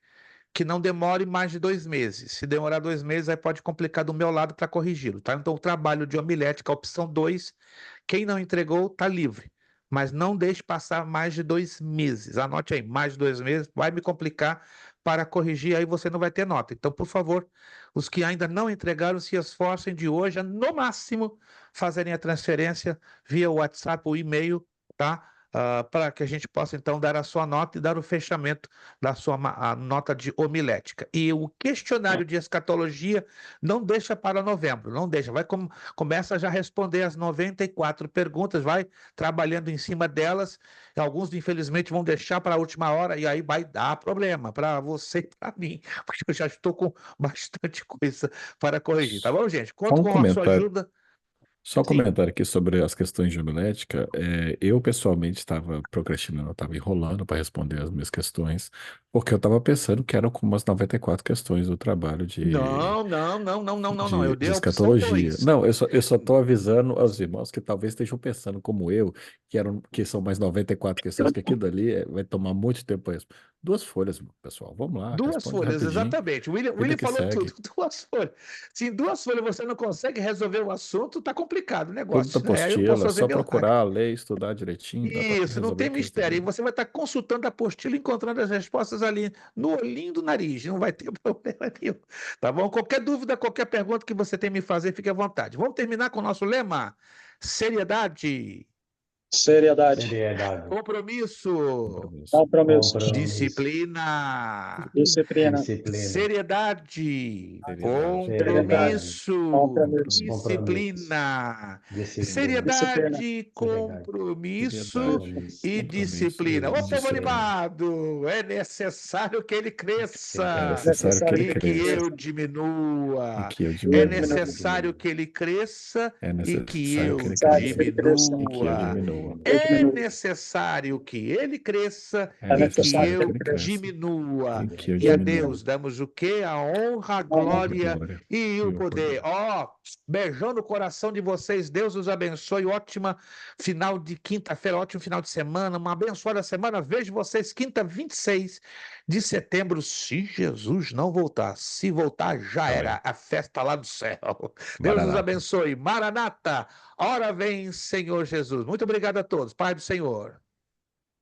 que não demore mais de 2 meses. Se demorar 2 meses, aí pode complicar do meu lado para corrigi-lo, tá? Então, o trabalho de homilética, opção 2, quem não entregou, está livre. Mas não deixe passar mais de 2 meses. Anote aí, mais de 2 meses, vai me complicar para corrigir, aí você não vai ter nota. Então, por favor, os que ainda não entregaram, se esforcem de hoje a, no máximo, fazerem a transferência via WhatsApp ou e-mail, tá? Para que a gente possa, então, dar a sua nota e dar o fechamento da sua a nota de homilética. E o questionário de escatologia não deixa para novembro, não deixa. Começa já a responder as 94 perguntas, vai trabalhando em cima delas. Alguns, infelizmente, vão deixar para a última hora e aí vai dar problema para você e para mim, porque eu já estou com bastante coisa para corrigir, tá bom, gente? Só Conto um com a sua comentário. ajuda. Só um Sim. comentário aqui sobre as questões de homilética. Eu, pessoalmente, estava procrastinando, estava enrolando para responder as minhas questões, porque eu estava pensando que eram como umas 94 questões do trabalho Não. Eu de dei a opção escatologia. 2. Não, eu só estou avisando aos irmãos que talvez estejam pensando como eu, que são mais 94 questões, que aquilo ali vai tomar muito tempo para responder. 2 folhas, pessoal. Vamos lá, 2 responde folhas, rapidinho. exatamente. O Vida William que falou segue. tudo. 2 folhas. Se em 2 folhas você não consegue resolver o assunto, tá complicado o Tudo da negócio, né? Aí eu posso apostila, é fazer só milagre. procurar, ler, estudar direitinho, dá para Isso, não resolver tem o que mistério. E entender. você vai estar consultando a apostila, encontrando as respostas ali no olhinho do nariz. Não vai ter problema nenhum. Tá bom? Qualquer dúvida, qualquer pergunta que você tem me fazer, fique à vontade. Vamos terminar com o nosso lema: seriedade, Seriedade. Seriedade. compromisso, Compromisso. Compromisso. Compromisso. disciplina, Disciplina. Disciplina. seriedade, Seriedade. compromisso, Compromisso. disciplina. Disciplina. Seriedade, compromisso Seriedade, e compromisso disciplina. e Ô, povo disciplina. animado, é necessário que ele É cresça necessário que ele e que cresça eu e diminua. que eu É diminua. necessário que ele cresça É e que necessário eu que ele cresça e que eu diminua. diminua. É necessário que ele cresça É e que necessário que eu ele cresça diminua. e que eu E a diminua. Deus damos o quê? A honra, a A glória glória e e o o poder. poder. Ó, beijando o coração de vocês. Deus os abençoe. Ótima final de quinta-feira, ótimo final de semana. Uma abençoada semana. Vejo vocês quinta, 26 de setembro, se Jesus não voltar. Se voltar, já Amém. era. A festa lá do céu. Deus os Maranata. abençoe. Maranata. Ora vem, Senhor Jesus. Muito obrigado a todos. Pai do Senhor.